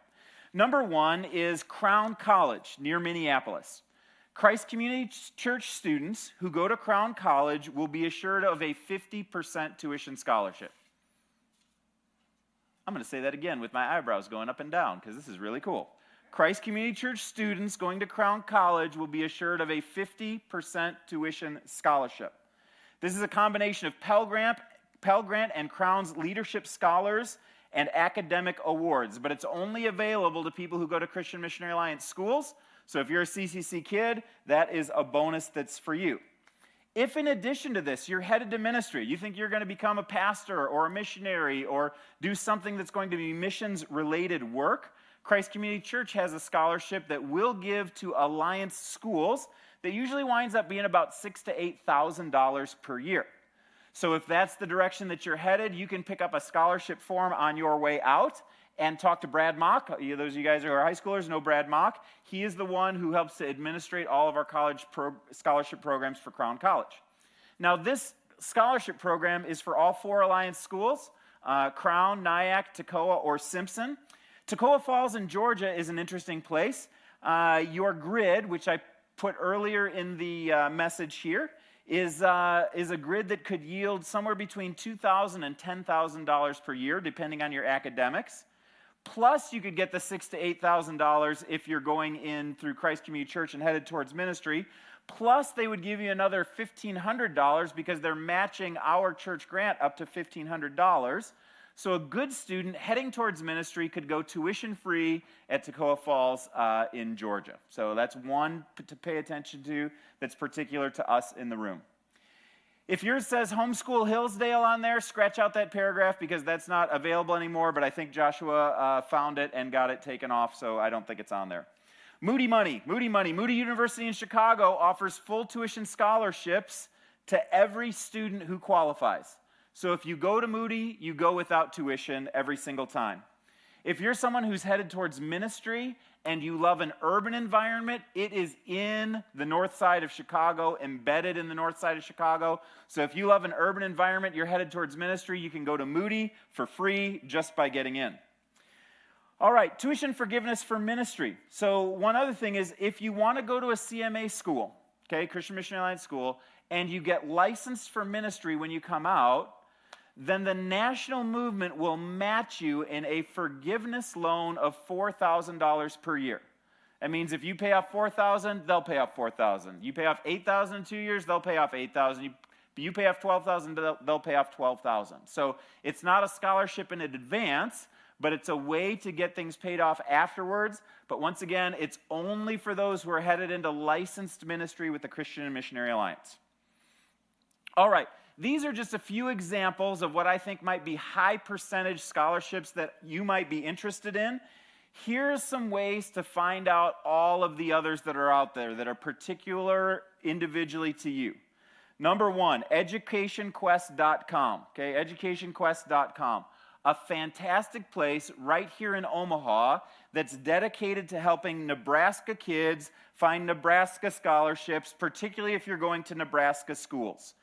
Number 1 is Crown College near Minneapolis. Christ Community Church students who go to Crown College will be assured of a 50% tuition scholarship. I'm going to say that again with my eyebrows going up and down because this is really cool. Christ Community Church students going to Crown College will be assured of a 50% tuition scholarship. This is a combination of Pell Grant and Crown's Leadership Scholars and academic awards, but it's only available to people who go to Christian Missionary Alliance schools. So if you're a CCC kid, that is a bonus that's for you. If in addition to this, you're headed to ministry, you think you're going to become a pastor or a missionary or do something that's going to be missions-related work, Christ Community Church has a scholarship that will give to Alliance schools that usually winds up being about $6,000 to $8,000 per year. So if that's the direction that you're headed, you can pick up a scholarship form on your way out and talk to Brad Mock. Those of you guys who are high schoolers know Brad Mock. He is the one who helps to administrate all of our college scholarship programs for Crown College. Now, this scholarship program is for all 4 Alliance schools, Crown, Nyack, Toccoa, or Simpson. Toccoa Falls in Georgia is an interesting place. Your grid, which I put earlier in the message here, is a grid that could yield somewhere between $2,000 and $10,000 per year, depending on your academics. Plus, you could get the $6,000 to $8,000 if you're going in through Christ Community Church and headed towards ministry. Plus, they would give you another $1,500 because they're matching our church grant up to $1,500. So a good student heading towards ministry could go tuition-free at Toccoa Falls in Georgia. So that's one to pay attention to that's particular to us in the room. If yours says Homeschool Hillsdale on there, scratch out that paragraph because that's not available anymore, but I think Joshua found it and got it taken off, so I don't think it's on there. Moody University in Chicago offers full tuition scholarships to every student who qualifies. So if you go to Moody, you go without tuition every single time. If you're someone who's headed towards ministry and you love an urban environment, it is in the north side of Chicago, embedded in the north side of Chicago. So if you love an urban environment, you're headed towards ministry, you can go to Moody for free just by getting in. All right, tuition forgiveness for ministry. So one other thing is, if you want to go to a CMA school, okay, Christian Missionary Alliance school, and you get licensed for ministry when you come out, then the national movement will match you in a forgiveness loan of $4,000 per year. That means if you pay off $4,000, they'll pay off $4,000. You pay off $8,000 in 2 years, they'll pay off $8,000. You pay off $12,000, they'll pay off $12,000. So it's not a scholarship in advance, but it's a way to get things paid off afterwards. But once again, it's only for those who are headed into licensed ministry with the Christian and Missionary Alliance. All right. These are just a few examples of what I think might be high percentage scholarships that you might be interested in. Here's some ways to find out all of the others that are out there that are particular individually to you. Number one, educationquest.com. Okay, educationquest.com. A fantastic place right here in Omaha that's dedicated to helping Nebraska kids find Nebraska scholarships, particularly if you're going to Nebraska schools.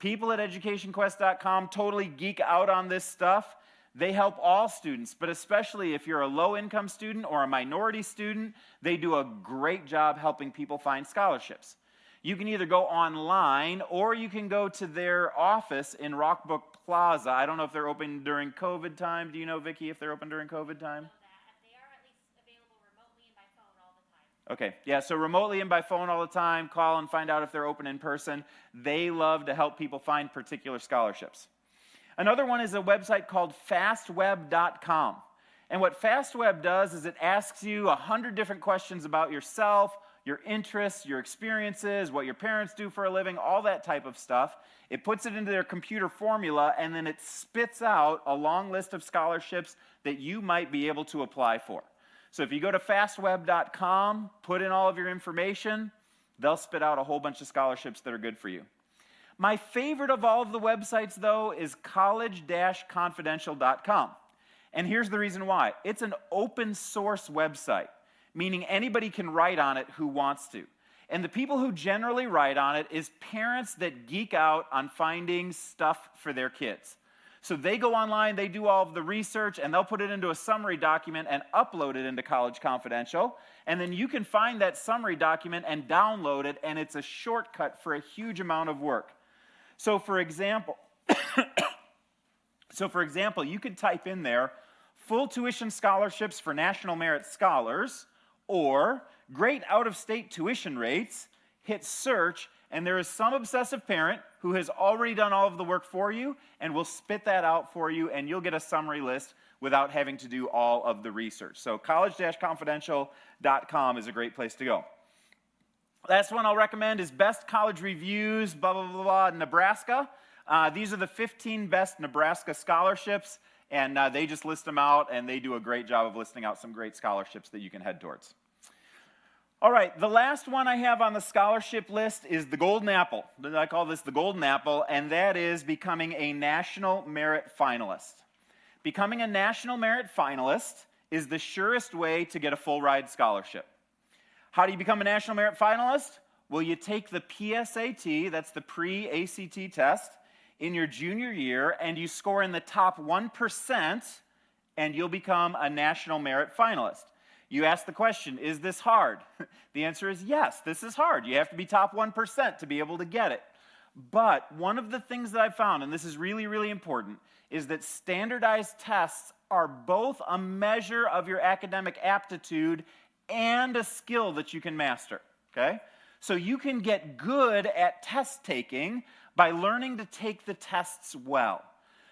People at educationquest.com totally geek out on this stuff. They help all students, but especially if you're a low-income student or a minority student, they do a great job helping people find scholarships. You can either go online or you can go to their office in Rockbrook Plaza. I don't know if they're open during COVID time. Do you know, Vicki, if they're open during COVID time? They are at least available remotely and by phone all the time. Okay, yeah, so remotely and by phone all the time, call and find out if they're open in person. They love to help people find particular scholarships. Another one is a website called fastweb.com. And what FastWeb does is it asks you 100 different questions about yourself, your interests, your experiences, what your parents do for a living, all that type of stuff. It puts it into their computer formula, and then it spits out a long list of scholarships that you might be able to apply for. So if you go to fastweb.com, put in all of your information, they'll spit out a whole bunch of scholarships that are good for you. My favorite of all of the websites, though, is college-confidential.com. And here's the reason why. It's an open source website, meaning anybody can write on it who wants to. And the people who generally write on it is parents that geek out on finding stuff for their kids. So they go online, they do all of the research, and they'll put it into a summary document and upload it into College Confidential. And then you can find that summary document and download it, and it's a shortcut for a huge amount of work. So for example, you could type in there, full tuition scholarships for National Merit Scholars, or great out-of-state tuition rates, hit search, and there is some obsessive parent who has already done all of the work for you and will spit that out for you, and you'll get a summary list without having to do all of the research. So college-confidential.com is a great place to go. Last one I'll recommend is Best College Reviews, blah, blah, blah, blah, Nebraska. These are the 15 best Nebraska scholarships, and they just list them out, and they do a great job of listing out some great scholarships that you can head towards. All right, the last one I have on the scholarship list is the Golden Apple. I call this the Golden Apple, and that is becoming a National Merit Finalist. Becoming a National Merit Finalist is the surest way to get a full ride scholarship. How do you become a National Merit Finalist? Well, you take the PSAT, that's the pre-ACT test, in your junior year, and you score in the top 1%, and you'll become a National Merit Finalist. You ask the question, is this hard? The answer is yes, this is hard. You have to be top 1% to be able to get it. But one of the things that I've found, and this is really, really important, is that standardized tests are both a measure of your academic aptitude and a skill that you can master, okay? So you can get good at test taking by learning to take the tests well.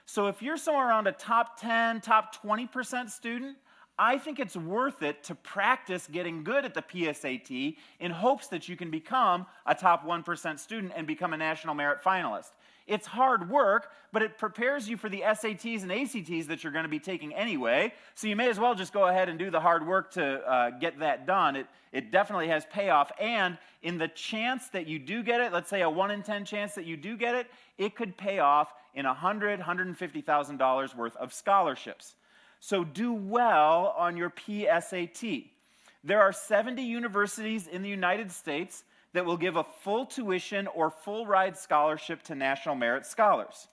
So if you're somewhere around a top 10, top 20% student, I think it's worth it to practice getting good at the PSAT in hopes that you can become a top 1% student and become a National Merit Finalist. It's hard work, but it prepares you for the SATs and ACTs that you're going to be taking anyway, so you may as well just go ahead and do the hard work to get that done. It definitely has payoff, and in the chance that you do get it, let's say a 1 in 10 chance that you do get it, it could pay off in $150,000 worth of scholarships. So do well on your PSAT. There are 70 universities in the United States that will give a full tuition or full ride scholarship to National Merit Scholars.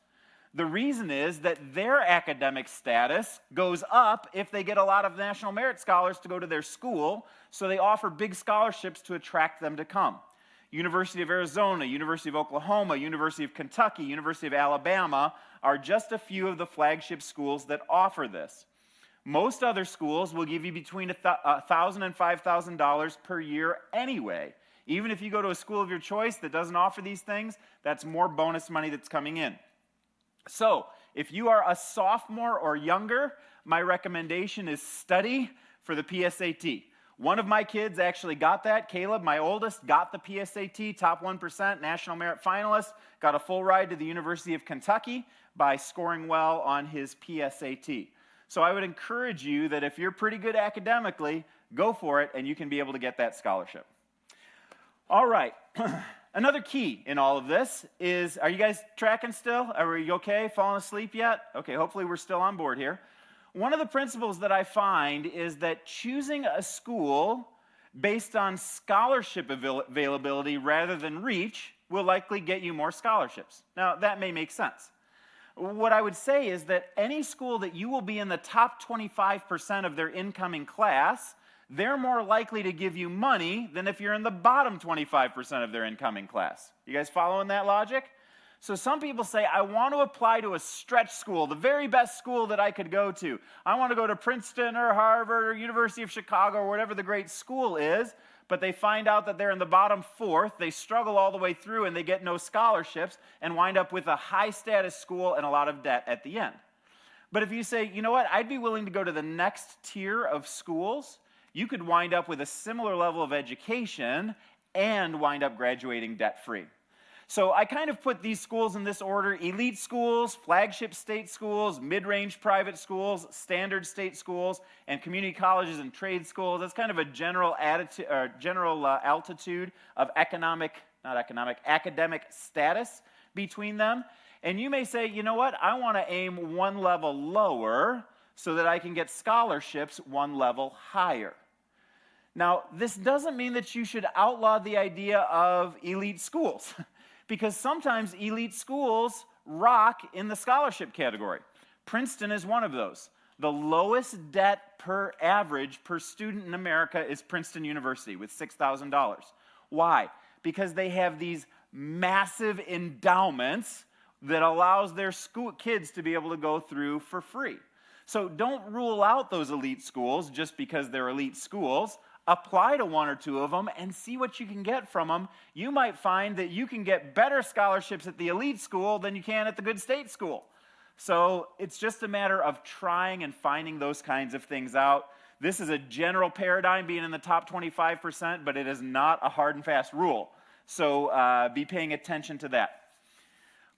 The reason is that their academic status goes up if they get a lot of National Merit Scholars to go to their school, so they offer big scholarships to attract them to come. University of Arizona, University of Oklahoma, University of Kentucky, University of Alabama are just a few of the flagship schools that offer this. Most other schools will give you between $1,000 and $5,000 per year anyway. Even if you go to a school of your choice that doesn't offer these things, that's more bonus money that's coming in. So, if you are a sophomore or younger, my recommendation is study for the PSAT. One of my kids actually got that. Caleb, my oldest, got the PSAT, top 1%, National Merit finalist, got a full ride to the University of Kentucky by scoring well on his PSAT. So I would encourage you that if you're pretty good academically, go for it and you can be able to get that scholarship. All right. Another key in all of this is, are you guys tracking still? Are you okay? Falling asleep yet? Okay, hopefully we're still on board here. One of the principles that I find is that choosing a school based on scholarship availability rather than reach will likely get you more scholarships. Now, that may make sense. What I would say is that any school that you will be in the top 25% of their incoming class, they're more likely to give you money than if you're in the bottom 25% of their incoming class. You guys following that logic? So some people say, I want to apply to a stretch school, the very best school that I could go to. I want to go to Princeton or Harvard or University of Chicago or whatever the great school is, but they find out that they're in the bottom fourth, they struggle all the way through, and they get no scholarships and wind up with a high-status school and a lot of debt at the end. But if you say, you know what, I'd be willing to go to the next tier of schools, you could wind up with a similar level of education and wind up graduating debt-free. So I kind of put these schools in this order: elite schools, flagship state schools, mid-range private schools, standard state schools, and community colleges and trade schools. That's kind of a general altitude of academic status between them. And you may say, you know what, I want to aim one level lower so that I can get scholarships one level higher. Now, this doesn't mean that you should outlaw the idea of elite schools. Because sometimes elite schools rock in the scholarship category. Princeton is one of those. The lowest debt per average per student in America is Princeton University with $6,000. Why? Because they have these massive endowments that allows their school kids to be able to go through for free. So don't rule out those elite schools just because they're elite schools. Apply to one or two of them and see what you can get from them. You might find that you can get better scholarships at the elite school than you can at the good state school. So it's just a matter of trying and finding those kinds of things out. This is a general paradigm, being in the top 25%, but it is not a hard and fast rule. So be paying attention to that.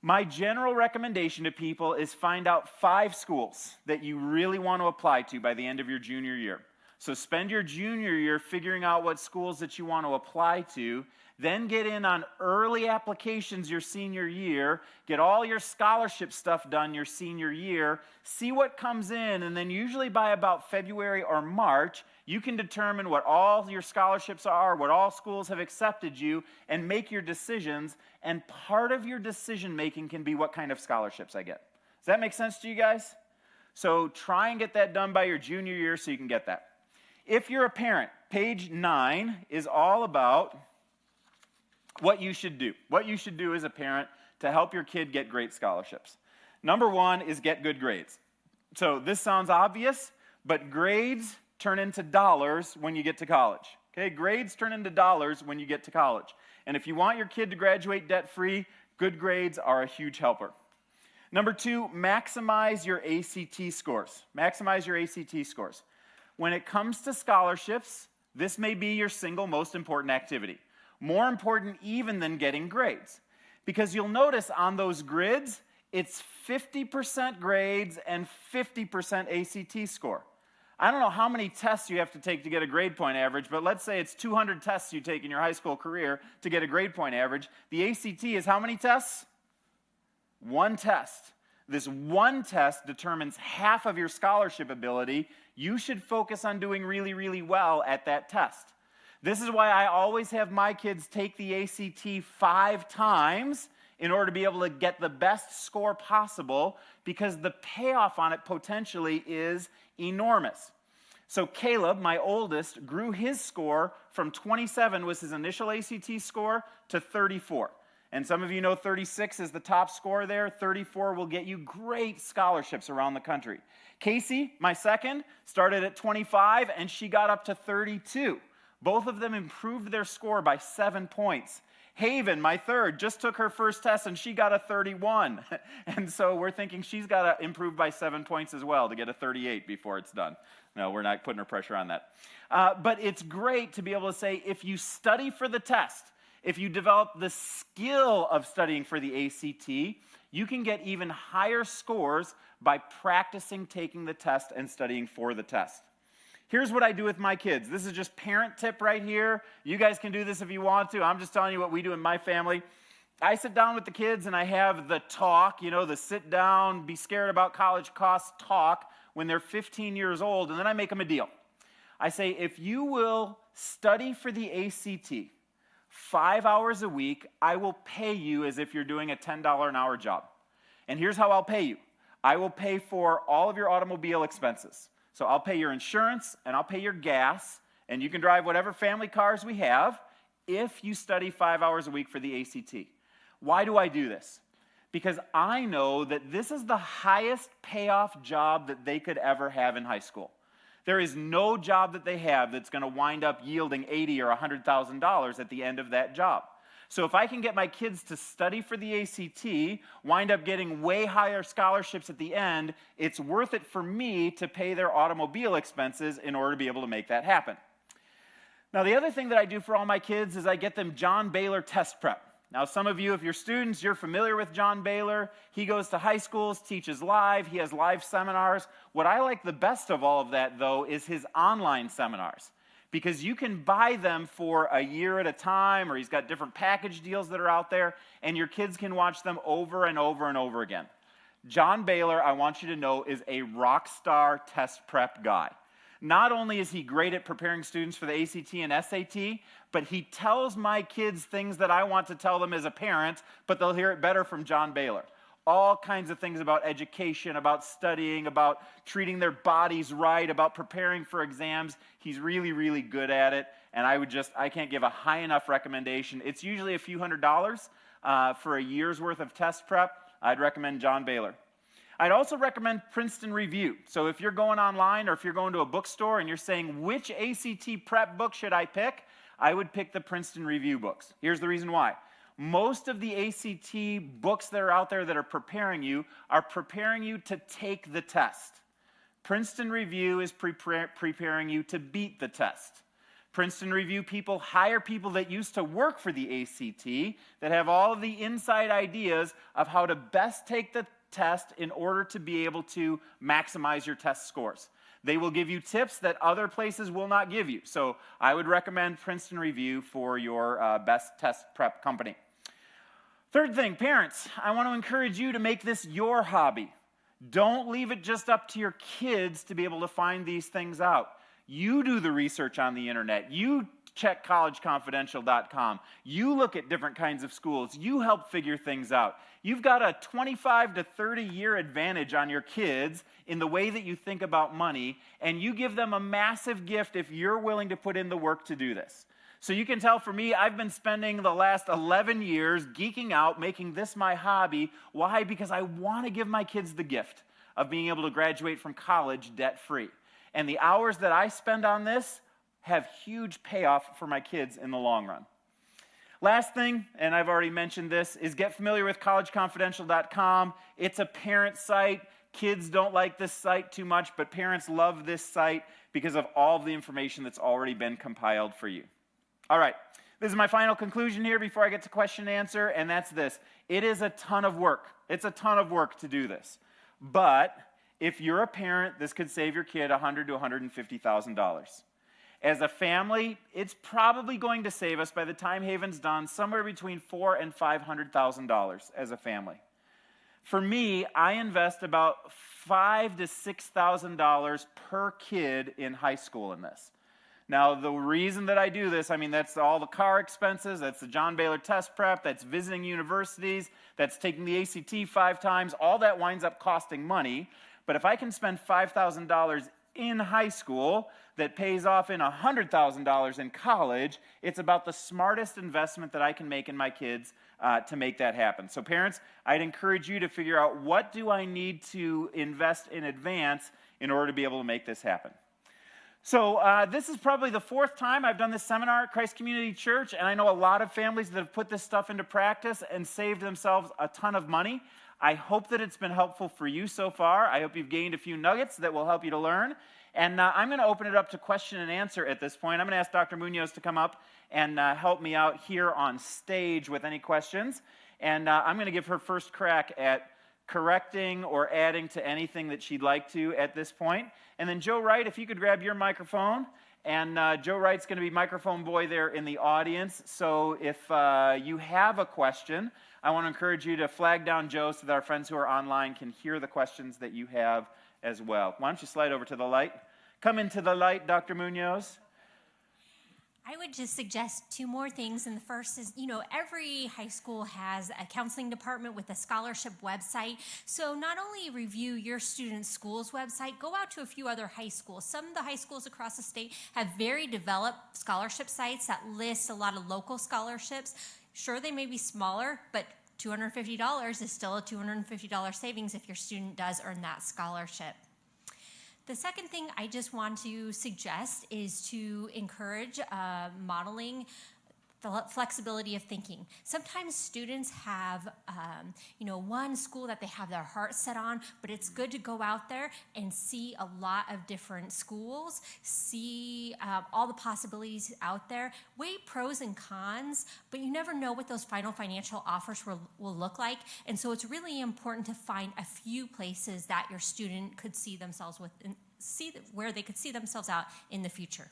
My general recommendation to people is find out 5 schools that you really want to apply to by the end of your junior year. So spend your junior year figuring out what schools that you want to apply to, then get in on early applications your senior year, get all your scholarship stuff done your senior year, see what comes in, and then usually by about February or March, you can determine what all your scholarships are, what all schools have accepted you, and make your decisions, and part of your decision making can be what kind of scholarships I get. Does that make sense to you guys? So try and get that done by your junior year so you can get that. If you're a parent, page 9 is all about what you should do. What you should do as a parent to help your kid get great scholarships. Number 1 is get good grades. So this sounds obvious, but grades turn into dollars when you get to college. Okay, grades turn into dollars when you get to college. And if you want your kid to graduate debt-free, good grades are a huge helper. Number 2, maximize your ACT scores. Maximize your ACT scores. When it comes to scholarships, this may be your single most important activity. More important even than getting grades. Because you'll notice on those grids, it's 50% grades and 50% ACT score. I don't know how many tests you have to take to get a grade point average, but let's say it's 200 tests you take in your high school career to get a grade point average. The ACT is how many tests? 1 test. this one test determines half of your scholarship ability, you should focus on doing really, really well at that test. This is why I always have my kids take the ACT 5 times in order to be able to get the best score possible, because the payoff on it potentially is enormous. So Caleb, my oldest, grew his score from 27 was his initial ACT score to 34. And some of you know 36 is the top score there. 34 will get you great scholarships around the country. Casey, my second, started at 25 and she got up to 32. Both of them improved their score by 7 points. Haven, my third, just took her first test and she got a 31. And so we're thinking she's got to improve by 7 points as well to get a 38 before it's done. No, we're not putting her pressure on that. But it's great to be able to say, if you study for the test, if you develop the skill of studying for the ACT, you can get even higher scores by practicing taking the test and studying for the test. Here's what I do with my kids. This is just parent tip right here. You guys can do this if you want to. I'm just telling you what we do in my family. I sit down with the kids and I have the talk, the sit down, be scared about college costs talk when they're 15 years old, and then I make them a deal. I say, if you will study for the ACT 5 hours a week, I will pay you as if you're doing a $10 an hour job. And here's how I'll pay you. I will pay for all of your automobile expenses. So I'll pay your insurance and I'll pay your gas, and you can drive whatever family cars we have if you study 5 hours a week for the ACT. Why do I do this? Because I know that this is the highest payoff job that they could ever have in high school. There is no job that they have that's going to wind up yielding $80,000 or $100,000 at the end of that job. So if I can get my kids to study for the ACT, wind up getting way higher scholarships at the end, it's worth it for me to pay their automobile expenses in order to be able to make that happen. Now, the other thing that I do for all my kids is I get them John Baylor test prep. Now, some of you, if you're students, you're familiar with John Baylor. He goes to high schools, teaches live. He has live seminars. What I like the best of all of that, though, is his online seminars, because you can buy them for a year at a time, or he's got different package deals that are out there, and your kids can watch them over and over and over again. John Baylor, I want you to know, is a rock star test prep guy. Not only is he great at preparing students for the ACT and SAT, but he tells my kids things that I want to tell them as a parent, but they'll hear it better from John Baylor. All kinds of things about education, about studying, about treating their bodies right, about preparing for exams. He's really, really good at it, and I can't give a high enough recommendation. It's usually a few $100s for a year's worth of test prep. I'd recommend John Baylor. I'd also recommend Princeton Review. So if you're going online or if you're going to a bookstore and you're saying, which ACT prep book should I pick? I would pick the Princeton Review books. Here's the reason why. Most of the ACT books that are out there that are preparing you to take the test. Princeton Review is preparing you to beat the test. Princeton Review people hire people that used to work for the ACT that have all of the inside ideas of how to best take the test in order to be able to maximize your test scores. They will give you tips that other places will not give you. So I would recommend Princeton Review for your best test prep company. Third thing, parents, I want to encourage you to make this your hobby. Don't leave it just up to your kids to be able to find these things out. You do the research on the internet. You check collegeconfidential.com. You look at different kinds of schools. You help figure things out. You've got a 25 to 30 year advantage on your kids in the way that you think about money, and you give them a massive gift if you're willing to put in the work to do this. So you can tell for me, I've been spending the last 11 years geeking out, making this my hobby. Why? Because I want to give my kids the gift of being able to graduate from college debt-free. And the hours that I spend on this have huge payoff for my kids in the long run. Last thing, and I've already mentioned this, is get familiar with collegeconfidential.com. It's a parent site. Kids don't like this site too much, but parents love this site because of all of the information that's already been compiled for you. All right, this is my final conclusion here before I get to question and answer, and that's this. It is a ton of work. It's a ton of work to do this. But if you're a parent, this could save your kid $100,000 to $150,000. As a family, it's probably going to save us, by the time Haven's done, somewhere between $400,000 and $500,000 as a family. For me, I invest about $5,000 to $6,000 per kid in high school in this. Now, the reason that I do this, I mean, that's all the car expenses, that's the John Baylor test prep, that's visiting universities, that's taking the ACT 5 times, all that winds up costing money. But if I can spend $5,000 in high school that pays off in $100,000 in college, it's about the smartest investment that I can make in my kids to make that happen. So parents, I'd encourage you to figure out, what do I need to invest in advance in order to be able to make this happen? So this is probably the 4th time I've done this seminar at Christ Community Church, and I know a lot of families that have put this stuff into practice and saved themselves a ton of money. I hope that it's been helpful for you so far. I hope you've gained a few nuggets that will help you to learn. And I'm going to open it up to question and answer at this point. I'm going to ask Dr. Munoz to come up and help me out here on stage with any questions. And I'm going to give her first crack at correcting or adding to anything that she'd like to at this point. And then Joe Wright, if you could grab your microphone. And Joe Wright's going to be microphone boy there in the audience. So if you have a question, I want to encourage you to flag down Joe so that our friends who are online can hear the questions that you have as well. Why don't you slide over to the light? Come into the light, Dr. Munoz. I would just suggest 2 more things. And the first is, every high school has a counseling department with a scholarship website. So not only review your student's school's website, go out to a few other high schools. Some of the high schools across the state have very developed scholarship sites that list a lot of local scholarships. Sure, they may be smaller, but $250 is still a $250 savings if your student does earn that scholarship. The second thing I just want to suggest is to encourage modeling the flexibility of thinking. Sometimes students have, one school that they have their heart set on, but it's good to go out there and see a lot of different schools, see all the possibilities out there, weigh pros and cons, but you never know what those final financial offers will look like. And so it's really important to find a few places that your student could see themselves with, where they could see themselves out in the future.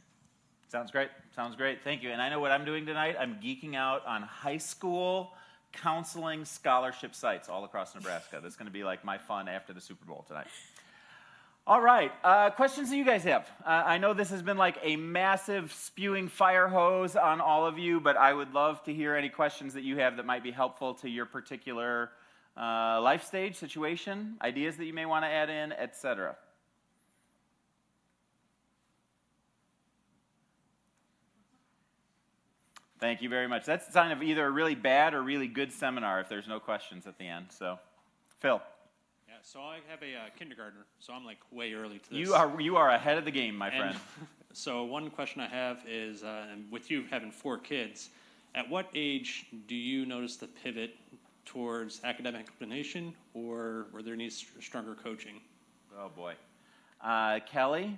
Sounds great. Sounds great. Thank you. And I know what I'm doing tonight. I'm geeking out on high school counseling scholarship sites all across Nebraska. That's going to be like my fun after the Super Bowl tonight. All right. Questions that you guys have? I know this has been like a massive spewing fire hose on all of you, but I would love to hear any questions that you have that might be helpful to your particular life stage, situation, ideas that you may want to add in, etc. Thank you very much. That's a sign of either a really bad or really good seminar if there's no questions at the end. So, Phil. Yeah, so I have a kindergartner, so I'm like way early to this. You are ahead of the game, my friend. So one question I have is, with you having 4 kids, at what age do you notice the pivot towards academic inclination, or where there needs stronger coaching? Oh boy, Kelly.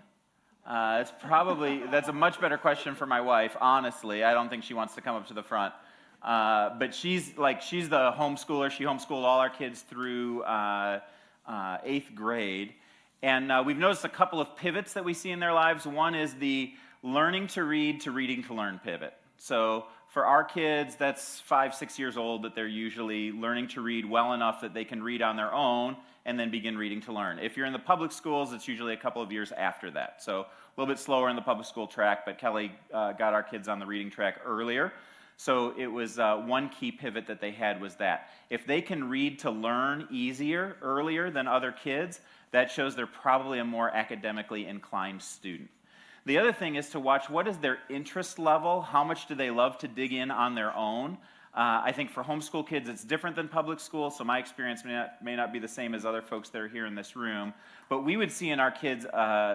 That's a much better question for my wife, honestly. I don't think she wants to come up to the front. But she's the homeschooler. She homeschooled all our kids through 8th grade. And we've noticed a couple of pivots that we see in their lives. One is the learning to read to reading to learn pivot. So for our kids, that's 5, 6 years old that they're usually learning to read well enough that they can read on their own and then begin reading to learn. If you're in the public schools, it's usually a couple of years after that. So a little bit slower in the public school track, but Kelly got our kids on the reading track earlier. So it was one key pivot that they had was that. If they can read to learn earlier than other kids, that shows they're probably a more academically inclined student. The other thing is to watch what is their interest level, how much do they love to dig in on their own. I think for homeschool kids, it's different than public school, so my experience may not be the same as other folks that are here in this room. But we would see in our kids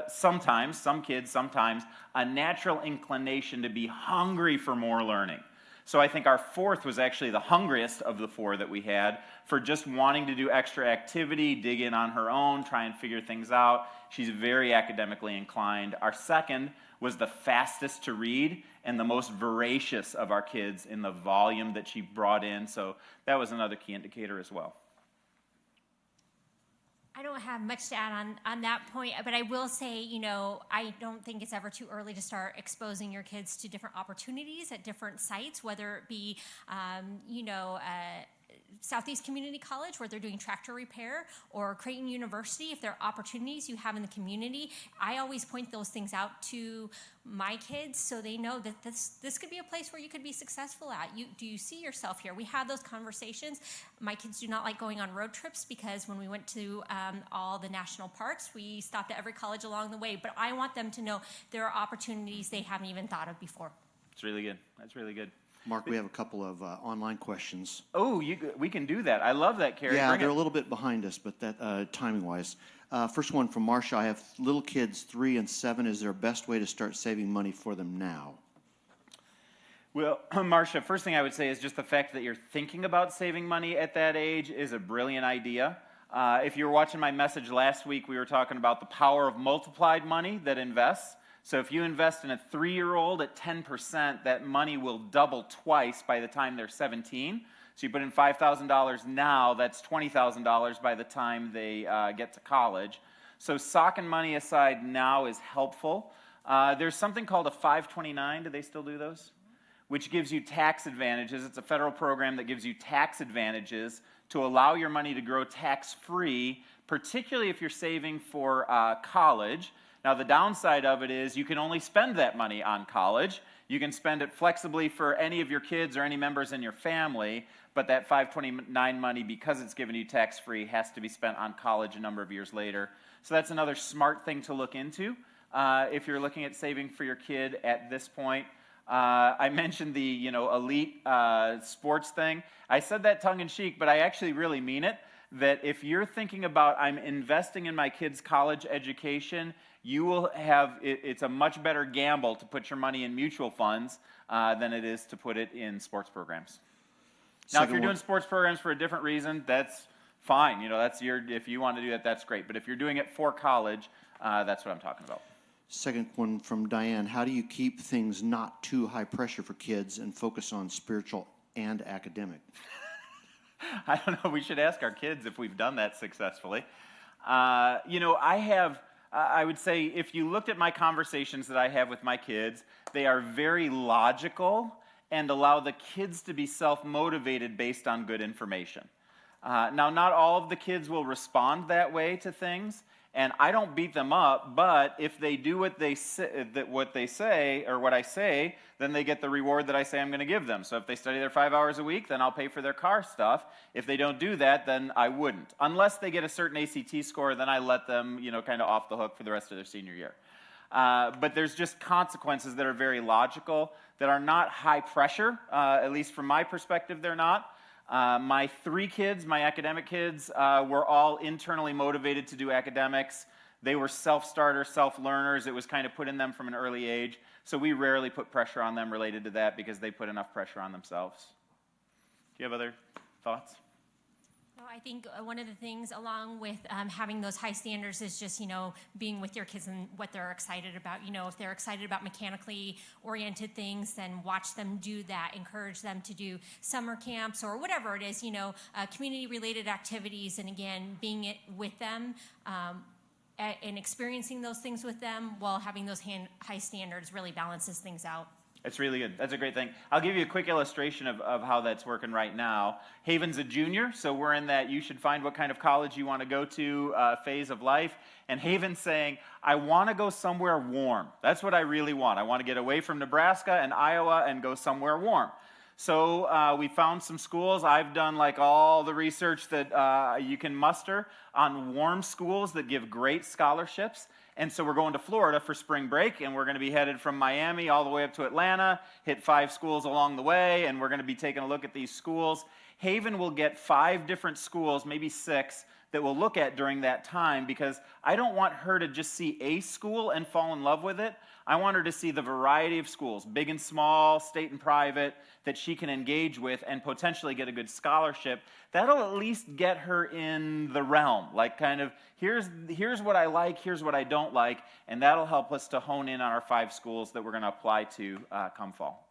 sometimes, a natural inclination to be hungry for more learning. So I think our 4th was actually the hungriest of the 4 that we had for just wanting to do extra activity, dig in on her own, try and figure things out. She's very academically inclined. Our 2nd was the fastest to read and the most voracious of our kids in the volume that she brought in. So that was another key indicator as well. I don't have much to add on that point, but I will say, I don't think it's ever too early to start exposing your kids to different opportunities at different sites, whether it be, Southeast Community College, where they're doing tractor repair, or Creighton University, if there are opportunities you have in the community. I always point those things out to my kids so they know that this could be a place where you could be successful at. Do you see yourself here? We have those conversations. My kids do not like going on road trips because when we went to all the national parks, we stopped at every college along the way. But I want them to know there are opportunities they haven't even thought of before. It's really good. That's really good. Mark, we have a couple of online questions. Oh, we can do that. I love that, Carrie. Yeah, Bring they're it. a little bit behind us, but that timing-wise. First one from Marsha. I have little kids, 3 and 7. Is there a best way to start saving money for them now? Well, Marcia, first thing I would say is just the fact that you're thinking about saving money at that age is a brilliant idea. If you were watching my message last week, we were talking about the power of multiplied money that invests. So if you invest in a 3-year-old at 10%, that money will double twice by the time they're 17. So you put in $5,000 now, that's $20,000 by the time they get to college. So socking money aside now is helpful. There's something called a 529. Do they still do those? Which gives you tax advantages. It's a federal program that gives you tax advantages to allow your money to grow tax-free, particularly if you're saving for college. Now, the downside of it is you can only spend that money on college. You can spend it flexibly for any of your kids or any members in your family, but that 529 money, because it's given you tax-free, has to be spent on college a number of years later. So that's another smart thing to look into if you're looking at saving for your kid at this point. I mentioned the elite sports thing. I said that tongue-in-cheek, but I actually really mean it, that if you're thinking about I'm investing in my kid's college education, you will have, it's a much better gamble to put your money in mutual funds than it is to put it in sports programs. Now, if you're doing sports programs for a different reason, that's fine. That's if you want to do that, that's great. But if you're doing it for college, that's what I'm talking about. Second one from Diane. How do you keep things not too high pressure for kids and focus on spiritual and academic? I don't know. We should ask our kids if we've done that successfully. I would say if you looked at my conversations that I have with my kids, they are very logical and allow the kids to be self-motivated based on good information. Now, not all of the kids will respond that way to things, and I don't beat them up, but if they do what I say, then they get the reward that I say I'm going to give them. So if they study their 5 hours a week, then I'll pay for their car stuff. If they don't do that, then I wouldn't. Unless they get a certain ACT score, then I let them, kind of off the hook for the rest of their senior year. But there's just consequences that are very logical, that are not high pressure, at least from my perspective, they're not. My 3 kids, my academic kids, were all internally motivated to do academics. They were self-starters, self-learners. It was kind of put in them from an early age. So we rarely put pressure on them related to that because they put enough pressure on themselves. Do you have other thoughts? Well, I think one of the things along with having those high standards is just, being with your kids and what they're excited about. If they're excited about mechanically oriented things, then watch them do that. Encourage them to do summer camps or whatever it is, community-related activities. And again, being it with them and experiencing those things with them while having those high standards really balances things out. It's really good. That's a great thing. I'll give you a quick illustration of how that's working right now. Haven's a junior, so we're in that you should find what kind of college you want to go to phase of life. And Haven's saying, I want to go somewhere warm. That's what I really want. I want to get away from Nebraska and Iowa and go somewhere warm. So we found some schools. I've done all the research that you can muster on warm schools that give great scholarships. And so we're going to Florida for spring break, and we're going to be headed from Miami all the way up to Atlanta, hit 5 schools along the way, and we're going to be taking a look at these schools. Haven will get 5 different schools, maybe 6, that we'll look at during that time, because I don't want her to just see a school and fall in love with it. I want her to see the variety of schools, big and small, state and private, that she can engage with and potentially get a good scholarship. That'll at least get her in the realm, here's what I like, here's what I don't like, and that'll help us to hone in on our 5 schools that we're going to apply to come fall.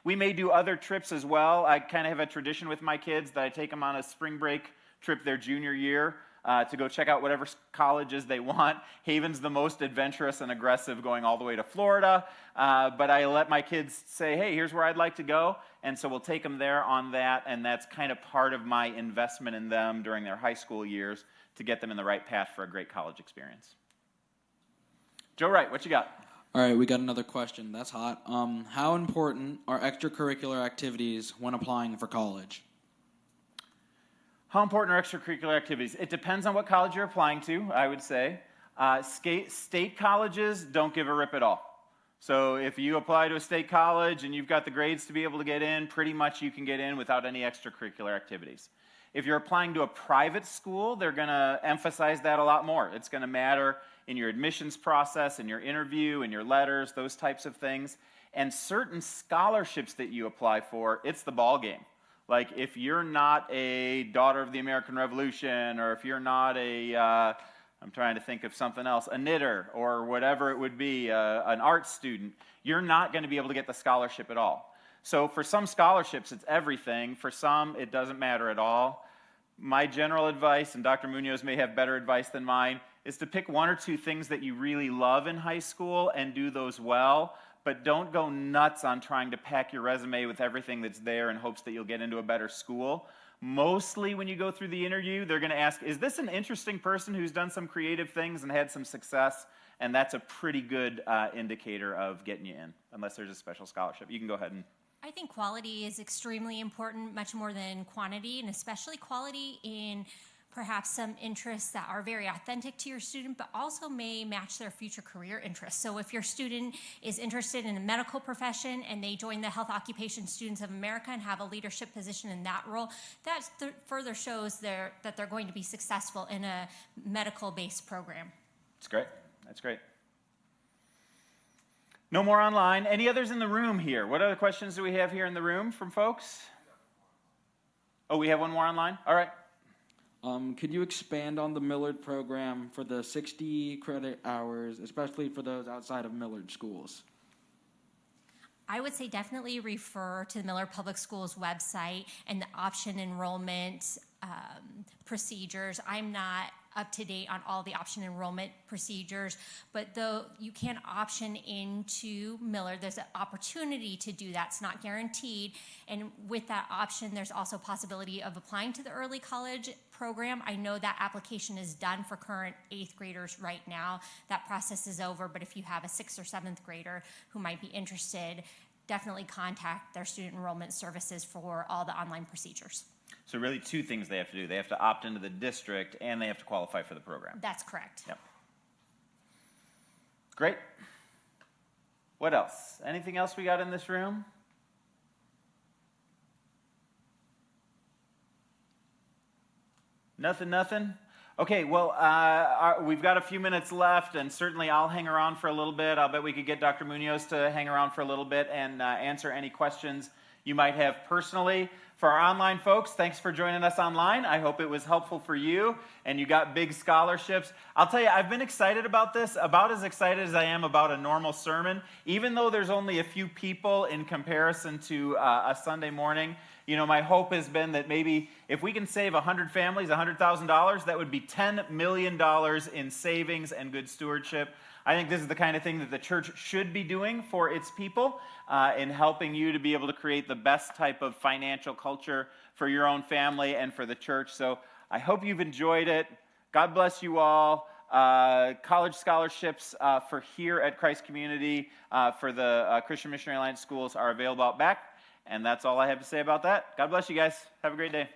We may do other trips as well. I kind of have a tradition with my kids that I take them on a spring break trip their junior year. to go check out whatever colleges they want. Haven's the most adventurous and aggressive, going all the way to Florida. But I let my kids say, hey, here's where I'd like to go. And so we'll take them there on that. And that's kind of part of my investment in them during their high school years to get them in the right path for a great college experience. Joe Wright, what you got? All right, we got another question. That's hot. How important are extracurricular activities when applying for college? How important are extracurricular activities? It depends on what college you're applying to, I would say. State colleges don't give a rip at all. So if you apply to a state college and you've got the grades to be able to get in, pretty much you can get in without any extracurricular activities. If you're applying to a private school, they're going to emphasize that a lot more. It's going to matter in your admissions process, in your interview, in your letters, those types of things. And certain scholarships that you apply for, it's the ball game. Like if you're not a Daughter of the American Revolution, or if you're not I'm trying to think of something else, a knitter or whatever it would be, an art student, you're not going to be able to get the scholarship at all. So for some scholarships, it's everything. For some, it doesn't matter at all. My general advice, and Dr. Munoz may have better advice than mine, is to pick one or two things that you really love in high school and do those well, but don't go nuts on trying to pack your resume with everything that's there in hopes that you'll get into a better school. Mostly when you go through the interview, they're going to ask, is this an interesting person who's done some creative things and had some success? And that's a pretty good indicator of getting you in, unless there's a special scholarship. You can go ahead and... I think quality is extremely important, much more than quantity, and especially quality in perhaps some interests that are very authentic to your student, but also may match their future career interests. So if your student is interested in a medical profession and they join the Health Occupation Students of America and have a leadership position in that role, that further shows that they're going to be successful in a medical-based program. That's great. That's great. No more online. Any others in the room here? What other questions do we have here in the room from folks? Oh, we have one more online? All right. Could you expand on the Millard program for the 60 credit hours, especially for those outside of Millard schools? I would say definitely refer to the Miller Public Schools website and the option enrollment procedures. I'm not up to date on all the option enrollment procedures, but though you can option into Miller, there's an opportunity to do that. It's not guaranteed. And with that option, there's also possibility of applying to the early college program. I know that application is done for current 8th graders right now. That process is over, but if you have a 6th or 7th grader who might be interested, definitely contact their student enrollment services for all the online procedures. So really two things they have to do. They have to opt into the district and they have to qualify for the program. That's correct. Yep. Great. What else? Anything else we got in this room? Nothing? Okay, well, we've got a few minutes left, and certainly I'll hang around for a little bit. I'll bet we could get Dr. Munoz to hang around for a little bit and answer any questions you might have personally. For our online folks, thanks for joining us online. I hope it was helpful for you and you got big scholarships. I'll tell you, I've been excited about this, about as excited as I am about a normal sermon. Even though there's only a few people in comparison to a Sunday morning, you know, my hope has been that maybe if we can save 100 families $100,000, that would be $10 million in savings and good stewardship. I think this is the kind of thing that the church should be doing for its people in helping you to be able to create the best type of financial culture for your own family and for the church. So I hope you've enjoyed it. God bless you all. College scholarships for here at Christ Community for the Christian Missionary Alliance schools are available out back. And that's all I have to say about that. God bless you guys. Have a great day.